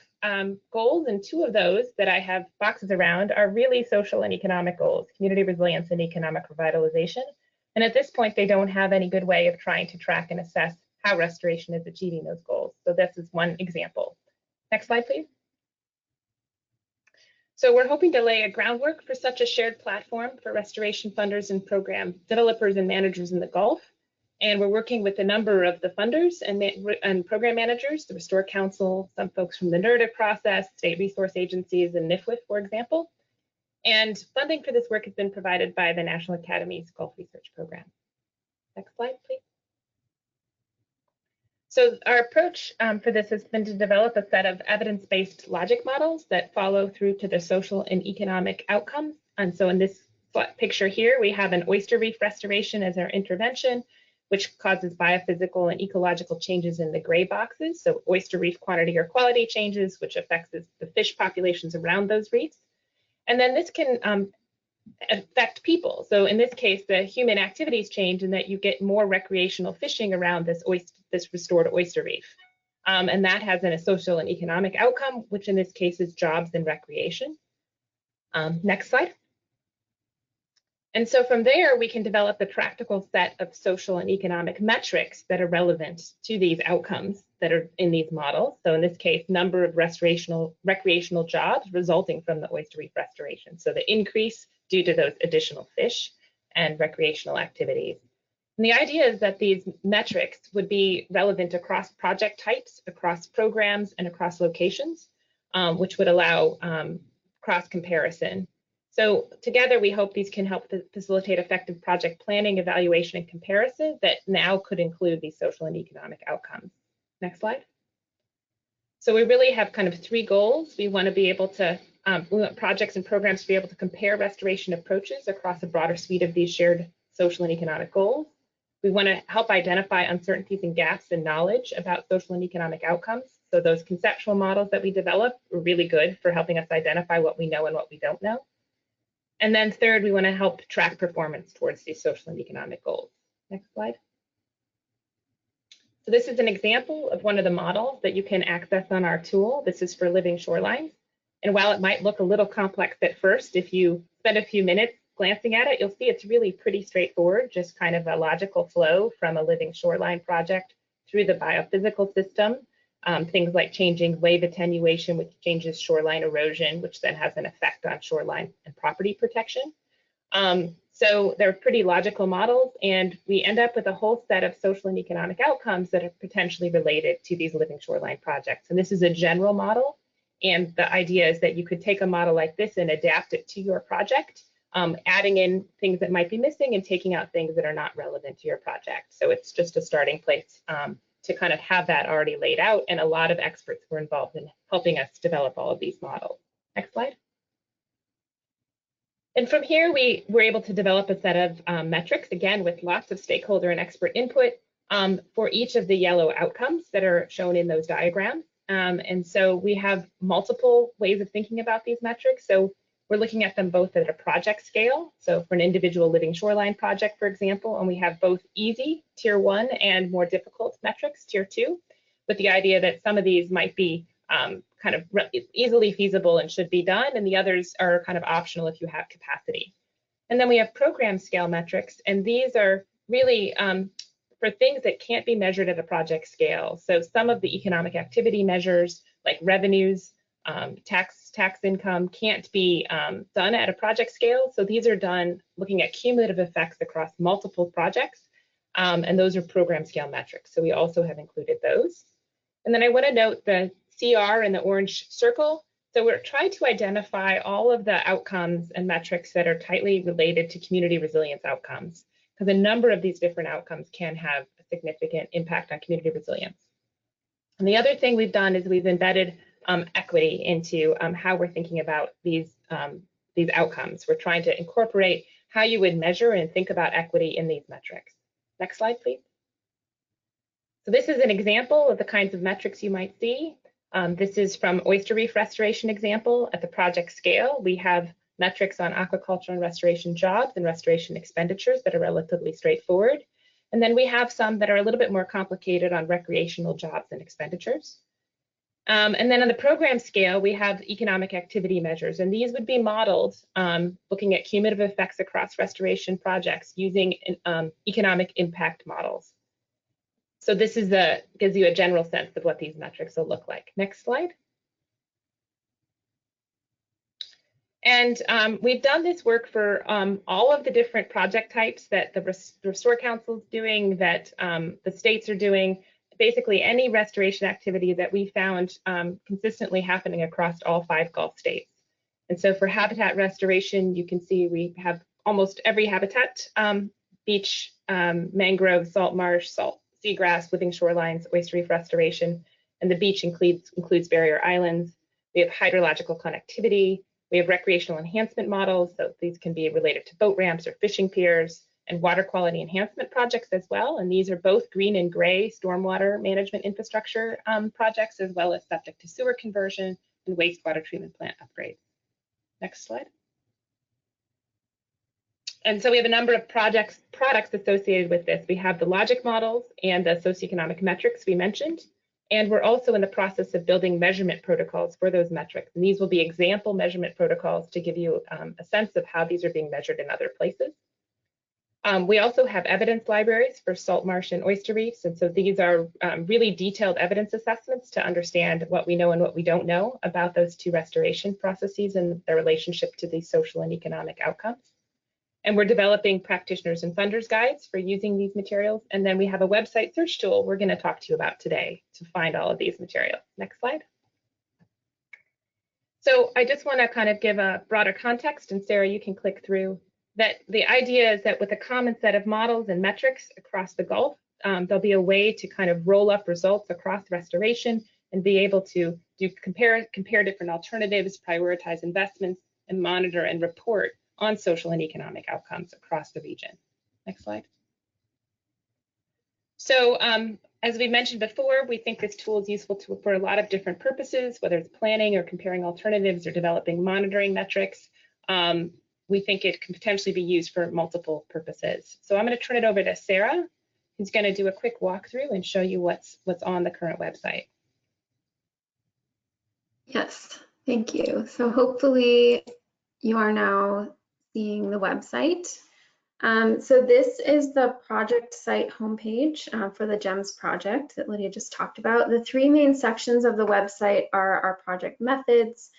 goals, and 2 of those that I have boxes around are really social and economic goals, community resilience and economic revitalization. And at this point, they don't have any good way of trying to track and assess how restoration is achieving those goals. So this is one example. Next slide, please. So we're hoping to lay a groundwork for such a shared platform for restoration funders and program developers and managers in the Gulf. And we're working with a number of the funders and program managers, the Restore Council, some folks from the NRDA process, state resource agencies, and NIFWIF, for example. And funding for this work has been provided by the National Academy's Gulf Research Program. Next slide, please. So our approach for this has been to develop a set of evidence-based logic models that follow through to the social and economic outcomes. And so in this picture here, we have an oyster reef restoration as our intervention, which causes biophysical and ecological changes in the gray boxes. So oyster reef quantity or quality changes, which affects the fish populations around those reefs. And then this can affect people. So in this case, the human activities change in that you get more recreational fishing around this restored oyster reef. And that has a social and economic outcome, which in this case is jobs and recreation. Next slide. And so from there, we can develop a practical set of social and economic metrics that are relevant to these outcomes that are in these models. So in this case, number of recreational jobs resulting from the oyster reef restoration. So the increase due to those additional fish and recreational activities. And the idea is that these metrics would be relevant across project types, across programs, and across locations, which would allow cross comparison. So together, we hope these can help facilitate effective project planning, evaluation, and comparison that now could include these social and economic outcomes. Next slide. So we really have kind of 3 goals. We want to be able to, we want projects and programs to be able to compare restoration approaches across a broader suite of these shared social and economic goals. We want to help identify uncertainties and gaps in knowledge about social and economic outcomes. So those conceptual models that we develop are really good for helping us identify what we know and what we don't know. And then third, we want to help track performance towards these social and economic goals. Next slide. So this is an example of one of the models that you can access on our tool. This is for living shorelines. And while it might look a little complex at first, if you spend a few minutes glancing at it, you'll see it's really pretty straightforward, just kind of a logical flow from a living shoreline project through the biophysical system. Things like changing wave attenuation, which changes shoreline erosion, which then has an effect on shoreline and property protection. So they're pretty logical models, and we end up with a whole set of social and economic outcomes that are potentially related to these living shoreline projects. And this is a general model, and the idea is that you could take a model like this and adapt it to your project, adding in things that might be missing and taking out things that are not relevant to your project. So it's just a starting place to kind of have that already laid out, and a lot of experts were involved in helping us develop all of these models. Next slide. And from here, we were able to develop a set of metrics, again, with lots of stakeholder and expert input for each of the yellow outcomes that are shown in those diagrams. And so we have multiple ways of thinking about these metrics. So we're looking at them both at a project scale. So for an individual living shoreline project, for example, and we have both easy, tier 1, and more difficult metrics, tier 2, with the idea that some of these might be kind of easily feasible and should be done, and the others are kind of optional if you have capacity. And then we have program scale metrics, and these are really for things that can't be measured at a project scale. So some of the economic activity measures, like revenues, tax income, can't be done at a project scale. So these are done looking at cumulative effects across multiple projects, and those are program scale metrics. So we also have included those. And then I want to note the CR in the orange circle. So we're trying to identify all of the outcomes and metrics that are tightly related to community resilience outcomes, because a number of these different outcomes can have a significant impact on community resilience. And the other thing we've done is we've embedded equity into how we're thinking about these outcomes. We're trying to incorporate how you would measure and think about equity in these metrics. Next slide, please. So this is an example of the kinds of metrics you might see. This is from oyster reef restoration example. At the project scale, we have metrics on aquaculture and restoration jobs and restoration expenditures that are relatively straightforward. And then we have some that are a little bit more complicated on recreational jobs and expenditures. And then on the program scale, we have economic activity measures, and these would be modeled looking at cumulative effects across restoration projects using economic impact models. So this gives you a general sense of what these metrics will look like. Next slide. And we've done this work for all of the different project types that the Restore Council is doing, that the states are doing, basically any restoration activity that we found consistently happening across all 5 Gulf states. And so for habitat restoration, you can see we have almost every habitat, beach, mangrove, salt marsh, seagrass, living shorelines, oyster reef restoration, and the beach includes barrier islands. We have hydrological connectivity. We have recreational enhancement models, so these can be related to boat ramps or fishing piers, and water quality enhancement projects as well. And these are both green and gray stormwater management infrastructure projects, as well as septic to sewer conversion and wastewater treatment plant upgrades. Next slide. And so we have a number of products associated with this. We have the logic models and the socioeconomic metrics we mentioned. And we're also in the process of building measurement protocols for those metrics. And these will be example measurement protocols to give you a sense of how these are being measured in other places. We also have evidence libraries for salt marsh and oyster reefs. And so these are really detailed evidence assessments to understand what we know and what we don't know about those 2 restoration processes and their relationship to these social and economic outcomes. And we're developing practitioners and funders guides for using these materials. And then we have a website search tool we're going to talk to you about today to find all of these materials. Next slide. So I just want to kind of give a broader context, and Sarah, you can click through that. The idea is that with a common set of models and metrics across the Gulf, there'll be a way to kind of roll up results across restoration and be able to compare different alternatives, prioritize investments, and monitor and report on social and economic outcomes across the region. Next slide. So as we mentioned before, we think this tool is useful for a lot of different purposes, whether it's planning or comparing alternatives or developing monitoring metrics. we think it can potentially be used for multiple purposes. So I'm going to turn it over to Sarah, who's going to do a quick walkthrough and show you what's on the current website. Yes, thank you. So hopefully you are now seeing the website. So this is the project site homepage for the GEMS project that Lydia just talked about. The three main sections of the website are our project methods,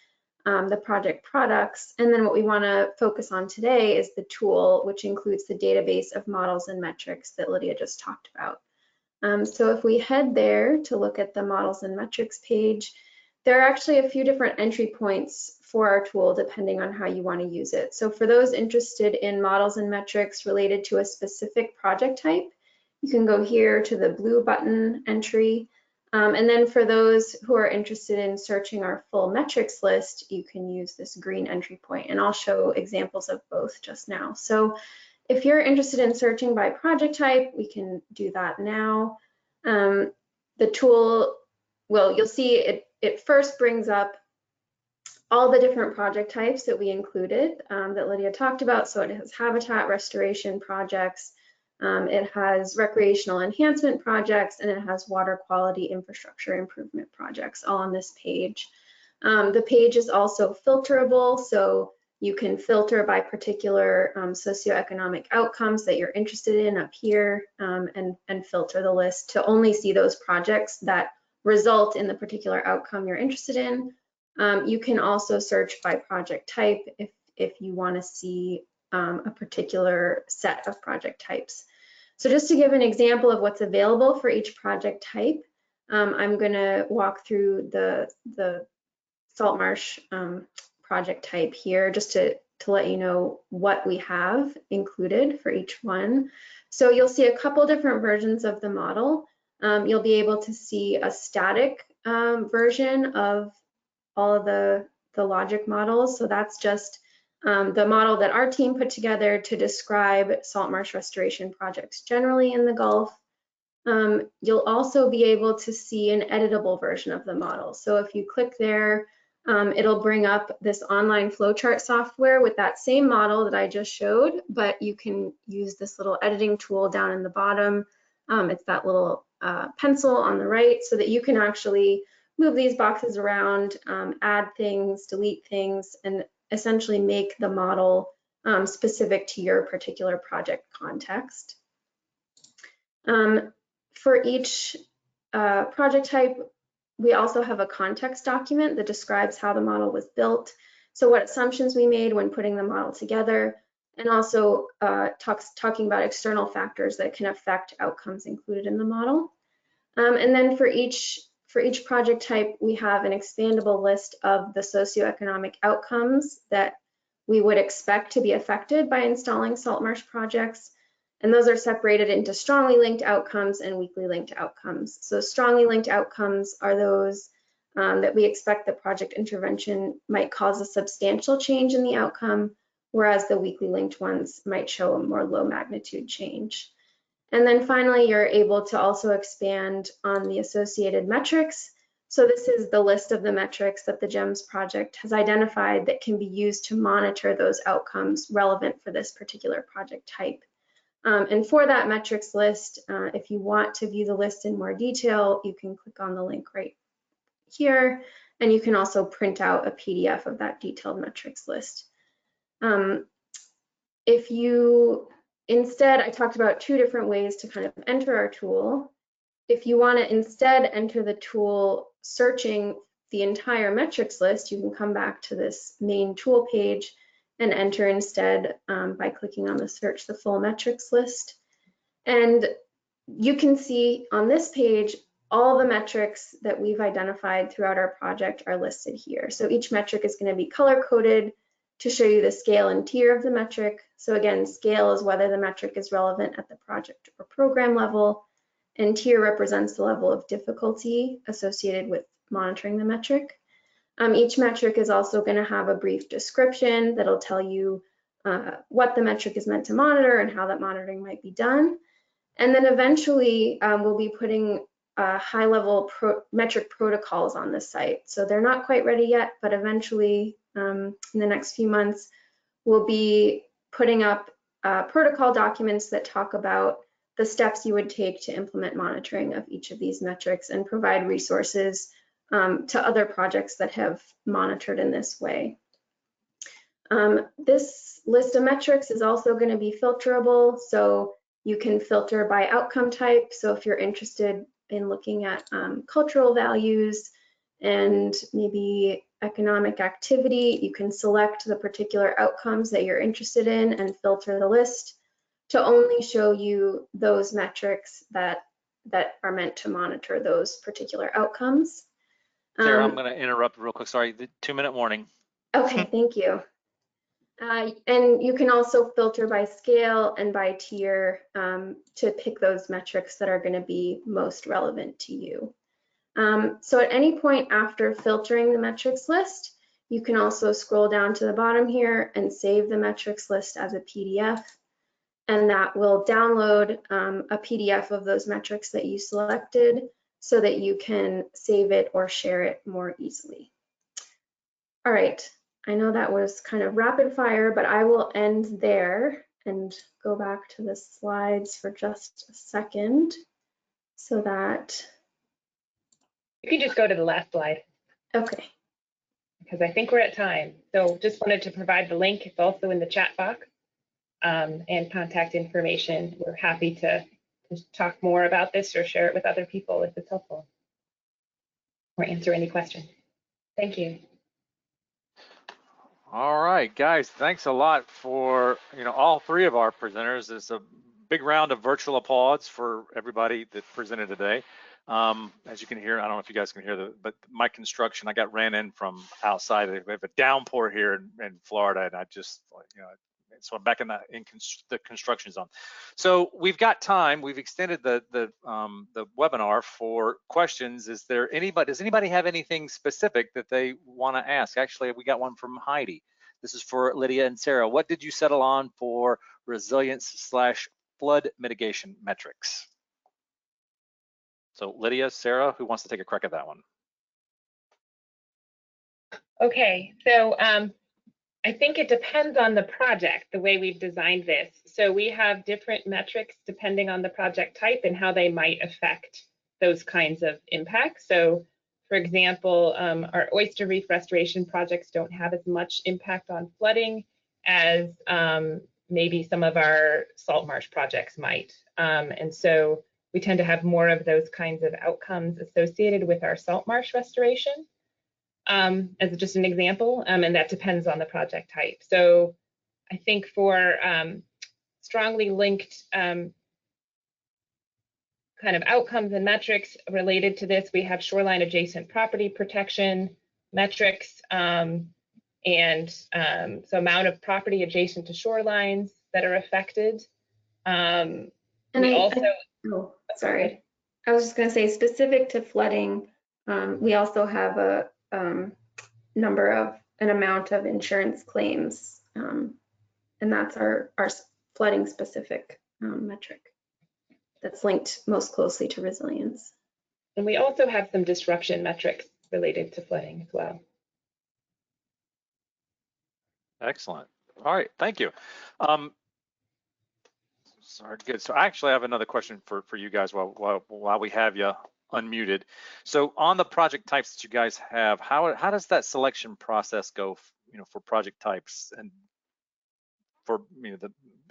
the project products, and then what we want to focus on today is the tool, which includes the database of models and metrics that Lydia just talked about. So if we head there to look at the models and metrics page, there are actually a few different entry points for our tool depending on how you want to use it. So for those interested in models and metrics related to a specific project type, you can go here to the blue button entry. And then for those who are interested in searching our full metrics list, you can use this green entry point, and I'll show examples of both just now. So if you're interested in searching by project type, we can do that now. The tool, well, you'll see it first brings up all the different project types that we included that Lydia talked about. So it has habitat restoration projects, it has recreational enhancement projects, and it has water quality infrastructure improvement projects all on this page. The page is also filterable, so you can filter by particular socioeconomic outcomes that you're interested in up here and filter the list to only see those projects that result in the particular outcome you're interested in. You can also search by project type if you want to see a particular set of project types. So just to give an example of what's available for each project type, I'm going to walk through the salt marsh project type here just to let you know what we have included for each one. So you'll see a couple different versions of the model. You'll be able to see a static version of all of the logic models. So that's just the model that our team put together to describe salt marsh restoration projects generally in the Gulf. You'll also be able to see an editable version of the model. So if you click there, it'll bring up this online flowchart software with that same model that I just showed, but you can use this little editing tool down in the bottom. It's that little pencil on the right so that you can actually move these boxes around, add things, delete things, and essentially make the model specific to your particular project context. For each project type, we also have a context document that describes how the model was built, so what assumptions we made when putting the model together, and also talking about external factors that can affect outcomes included in the model. And then for each project type, we have an expandable list of the socioeconomic outcomes that we would expect to be affected by installing salt marsh projects. And those are separated into strongly linked outcomes and weakly linked outcomes. So strongly linked outcomes are those that we expect the project intervention might cause a substantial change in the outcome, whereas the weakly linked ones might show a more low magnitude change. And then finally, you're able to also expand on the associated metrics. So this is the list of the metrics that the GEMS project has identified that can be used to monitor those outcomes relevant for this particular project type. And for that metrics list, if you want to view the list in more detail, you can click on the link right here, and you can also print out a PDF of that detailed metrics list. If you instead, I talked about two different ways to kind of enter our tool. If you want to instead enter the tool searching the entire metrics list, you can come back to this main tool page and enter instead by clicking on the search the full metrics list. And you can see on this page, all the metrics that we've identified throughout our project are listed here. So each metric is going to be color coded to show you the scale and tier of the metric. So again, scale is whether the metric is relevant at the project or program level, and tier represents the level of difficulty associated with monitoring the metric. Each metric is also going to have a brief description that'll tell you what the metric is meant to monitor and how that monitoring might be done. And then eventually we'll be putting high-level metric protocols on the site. So they're not quite ready yet, but eventually in the next few months, we'll be putting up protocol documents that talk about the steps you would take to implement monitoring of each of these metrics and provide resources to other projects that have monitored in this way. This list of metrics is also going to be filterable, so you can filter by outcome type. So if you're interested in looking at cultural values and maybe economic activity, you can select the particular outcomes that you're interested in and filter the list to only show you those metrics that are meant to monitor those particular outcomes. Sarah, I'm going to interrupt real quick. Sorry, the 2-minute warning. Okay, thank you. And you can also filter by scale and by tier to pick those metrics that are going to be most relevant to you. So at any point after filtering the metrics list, you can also scroll down to the bottom here and save the metrics list as a PDF. And that will download a PDF of those metrics that you selected so that you can save it or share it more easily. All right, I know that was kind of rapid fire, but I will end there and go back to the slides for just a second so that. You can just go to the last slide. Okay. Because I think we're at time. So just wanted to provide the link. It's also in the chat box and contact information. We're happy to talk more about this or share it with other people if it's helpful or answer any questions. Thank you. All right, guys, thanks a lot for, all three of our presenters. It's a big round of virtual applause for everybody that presented today. As you can hear, I don't know if you guys can hear but my construction, I got ran in from outside. We have a downpour here in Florida, and I just, so I'm back in the construction zone. So we've got time. We've extended the webinar for questions. Does anybody have anything specific that they want to ask? Actually, we got one from Heidi. This is for Lydia and Sarah. What did you settle on for resilience/flood mitigation metrics? So Lydia, Sarah, who wants to take a crack at that one? Okay, so I think it depends on the project, the way we've designed this. So we have different metrics depending on the project type and how they might affect those kinds of impacts. So for example, our oyster reef restoration projects don't have as much impact on flooding as maybe some of our salt marsh projects might. And so we tend to have more of those kinds of outcomes associated with our salt marsh restoration. As just an example, and that depends on the project type. So I think for strongly linked kind of outcomes and metrics related to this, we have shoreline adjacent property protection metrics and so amount of property adjacent to shorelines that are affected. And sorry, I was just going to say specific to flooding, we also have a an amount of insurance claims, and that's our flooding specific metric that's linked most closely to resilience. And we also have some disruption metrics related to flooding as well. Excellent. All right, thank you. Sorry, good. So I actually have another question for you guys while we have you unmuted. So on the project types that you guys have, how does that selection process go, for project types, and for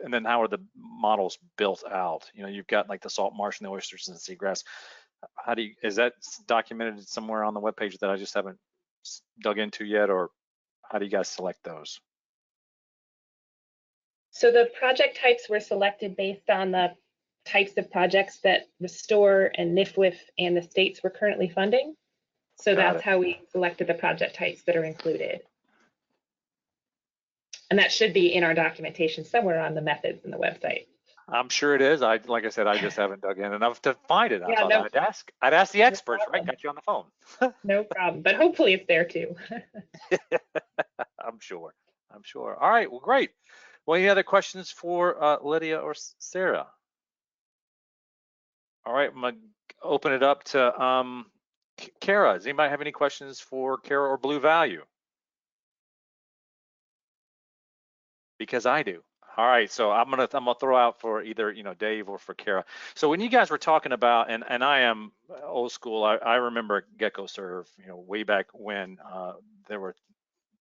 and then how are the models built out? You've got like the salt marsh and the oysters and the seagrass. Is that documented somewhere on the webpage that I just haven't dug into yet, or how do you guys select those? So the project types were selected based on the types of projects that Restore and NIFWIF and the states were currently funding. So that's how we selected the project types that are included. And that should be in our documentation somewhere on the methods in the website. I'm sure it is. Like I said, I just haven't dug in enough to find it. Yeah, I'd ask the experts, right? Got you on the phone. No problem, but hopefully it's there too. I'm sure. All right, well, great. Well, any other questions for Lydia or Sarah? All right, I'm gonna open it up to Kara. Does anybody have any questions for Kara or Bluevalue? Because I do. All right, so I'm gonna throw out for either Dave or for Kara. So when you guys were talking about, and I am old school, I remember GeckoServe, way back when there were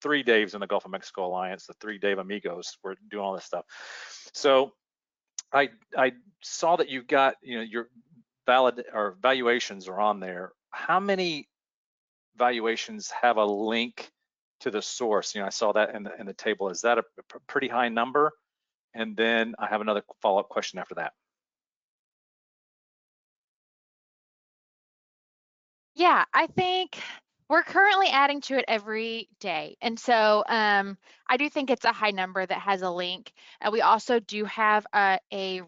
3 Daves in the Gulf of Mexico Alliance, the 3 Dave Amigos were doing all this stuff. So I saw that you've got your valuations are on there. How many valuations have a link to the source? I saw that in the table. Is that a pretty high number? And then I have another follow-up question after that. Yeah, I think we're currently adding to it every day. And so I do think it's a high number that has a link. We also do have a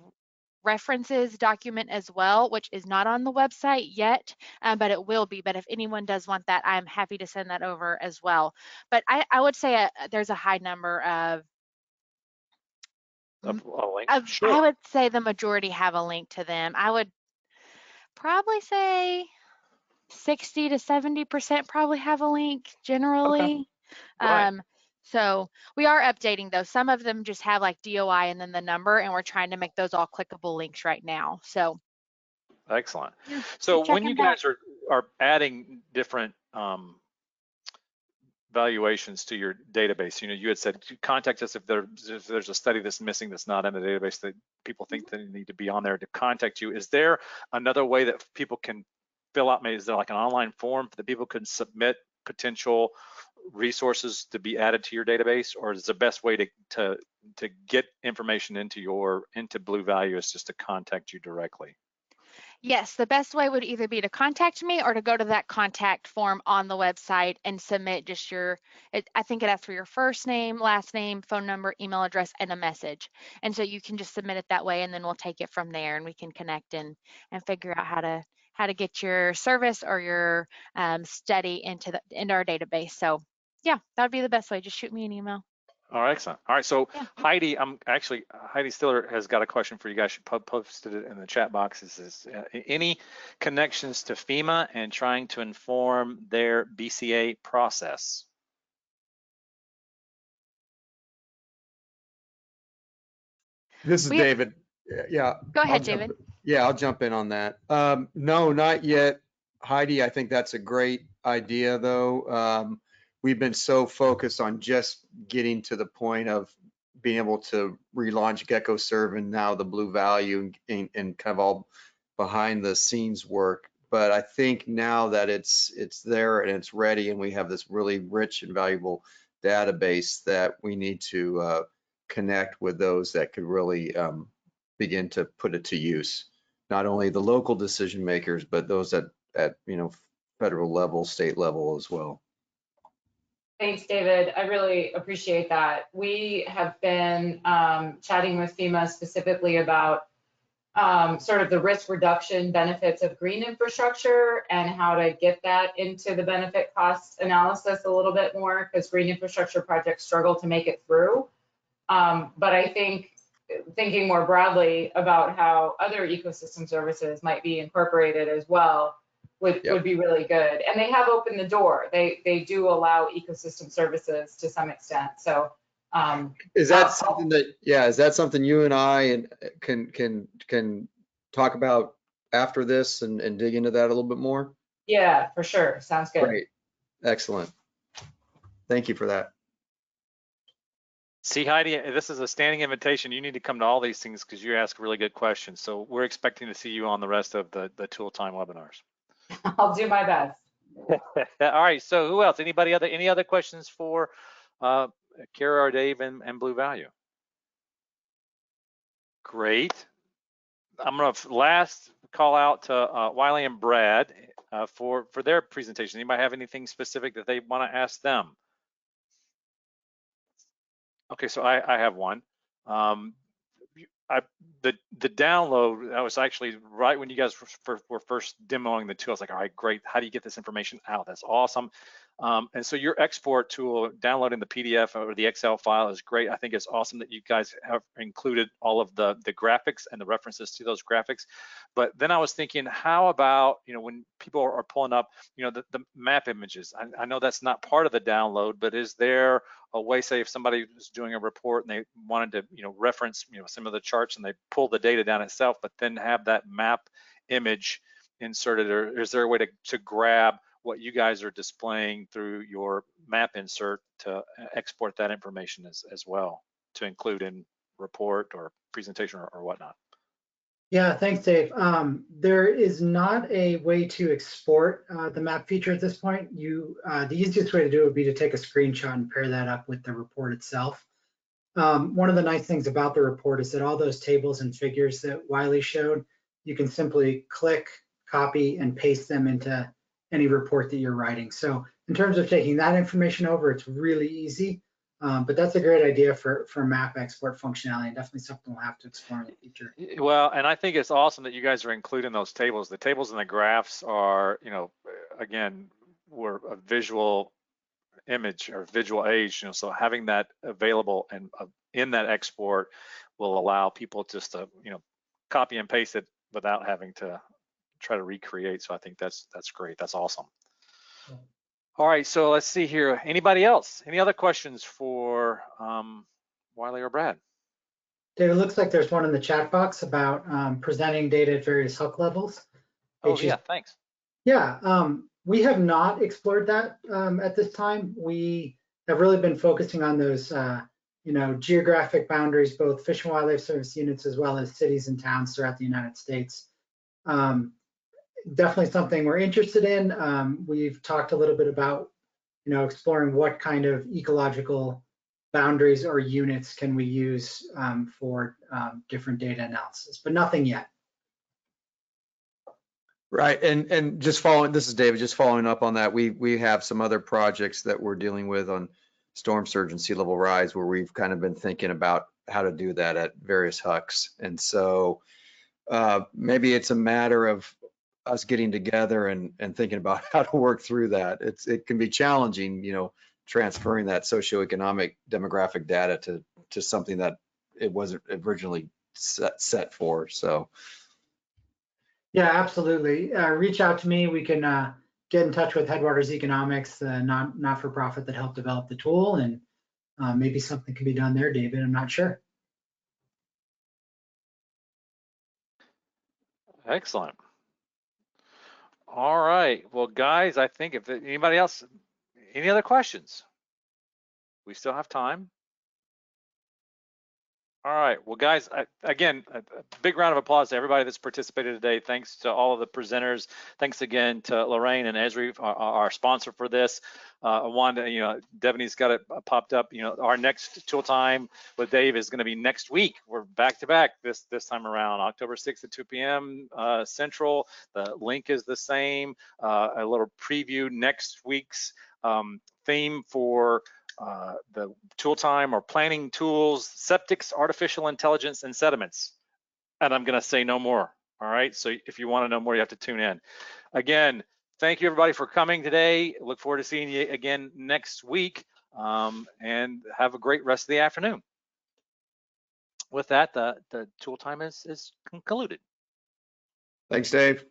references document as well, which is not on the website yet, but it will be. But if anyone does want that, I'm happy to send that over as well. But I would say there's a high number of A link? Sure. I would say the majority have a link to them. I would probably say 60 to 70% probably have a link generally. Okay. Right. So we are updating those. Some of them just have like DOI and then the number, and we're trying to make those all clickable links right now. So excellent. Yeah, so when you guys are adding different valuations to your database, you had said contact us if there's a study that's missing that's not in the database that people think that need to be on there to contact you. Is there another way that people can fill out? Maybe is there like an online form that people can submit potential resources to be added to your database, or is the best way to get information into Bluevalue is just to contact you directly? Yes, the best way would either be to contact me or to go to that contact form on the website and submit just I think it asks for your first name, last name, phone number, email address, and a message. And so you can just submit it that way, and then we'll take it from there, and we can connect and figure out how to get your service or your study into our database. So yeah, that would be the best way. Just shoot me an email. All right, excellent. All right, so yeah. Heidi Stiller has got a question for you guys. She posted it in the chat box. Is any connections to FEMA and trying to inform their BCA process? This is David. Yeah. Go ahead, David. I'll jump in on that. No, not yet, Heidi. I think that's a great idea, though. We've been so focused on just getting to the point of being able to relaunch GeckoServe and now the Bluevalue and kind of all behind the scenes work. But I think now that it's there and it's ready and we have this really rich and valuable database that we need to connect with those that could really begin to put it to use. Not only the local decision makers, but those at federal level, state level as well. Thanks, David. I really appreciate that. We have been chatting with FEMA specifically about sort of the risk reduction benefits of green infrastructure and how to get that into the benefit cost analysis a little bit more, because green infrastructure projects struggle to make it through. But I think thinking more broadly about how other ecosystem services might be incorporated as well would be really good. And they have opened the door. They do allow ecosystem services to some extent. So is that something that is that something you and I can talk about after this and dig into that a little bit more? Yeah, for sure. Sounds good. Great. Excellent. Thank you for that. See, Heidi, this is a standing invitation. You need to come to all these things because you ask really good questions. So we're expecting to see you on the rest of the Tool Time webinars. I'll do my best. All right. So who else? Any other questions for Kara or Dave and Bluevalue? Great. I'm going to last call out to Wiley and Brad for their presentation. Anybody have anything specific that they want to ask them? Okay, so I have one. The download, that was actually right when you guys were first demoing the tool. I was like, all right, great. How do you get this information out? That's awesome. And so your export tool, downloading the PDF or the Excel file is great. I think it's awesome that you guys have included all of the graphics and the references to those graphics. But then I was thinking, how about, when people are pulling up, the map images? I know that's not part of the download, but is there a way, say if somebody was doing a report and they wanted to, reference, some of the charts and they pull the data down itself, but then have that map image inserted, or is there a way to grab what you guys are displaying through your map insert to export that information as well to include in report or presentation or whatnot? Yeah, thanks, Dave. There is not a way to export the map feature at this point. The easiest way to do it would be to take a screenshot and pair that up with the report itself. One of the nice things about the report is that all those tables and figures that Wiley showed, you can simply click, copy, and paste them into any report that you're writing. So in terms of taking that information over, it's really easy. But that's a great idea for map export functionality, and definitely something we'll have to explore in the future. Well, and I think it's awesome that you guys are including those tables. The tables and the graphs are, again, we're a visual image or visual age, so having that available and in that export will allow people just to, copy and paste it without having to try to recreate. So I think that's great. That's awesome. All right, so let's see here. Anybody else? Any other questions for Wiley or Brad? David, it looks like there's one in the chat box about presenting data at various HUC levels. Oh, yeah, thanks. Yeah, we have not explored that at this time. We have really been focusing on those, geographic boundaries, both Fish and Wildlife Service units as well as cities and towns throughout the United States. Definitely something we're interested in. We've talked a little bit about, exploring what kind of ecological boundaries or units can we use for different data analysis, but nothing yet. Right, and just following, this is David, just following up on that, we have some other projects that we're dealing with on storm surge and sea level rise where we've kind of been thinking about how to do that at various HUCs. And so maybe it's a matter of us getting together and thinking about how to work through that. It can be challenging, transferring that socioeconomic demographic data to something that it wasn't originally set for. So. Yeah, absolutely. Reach out to me. We can get in touch with Headwaters Economics, the not-for-profit that helped develop the tool, and maybe something can be done there, David. I'm not sure. Excellent. All right. Well, guys, I think if anybody else, any other questions? We still have time. All right. Well, guys, again, a big round of applause to everybody that's participated today. Thanks to all of the presenters. Thanks again to Lorraine and Esri, our sponsor for this. Wanda, Devaney's got it popped up. Our next tool time with Dave is going to be next week. We're back to back this time around, October 6th at 2 p.m. Central. The link is the same. A little preview next week's theme for the tool time or planning tools, septics, artificial intelligence, and sediments. And I'm going to say no more. All right. So if you want to know more, you have to tune in. Again, thank you everybody for coming today. Look forward to seeing you again next week. And have a great rest of the afternoon. With that, the tool time is concluded. Thanks, Dave.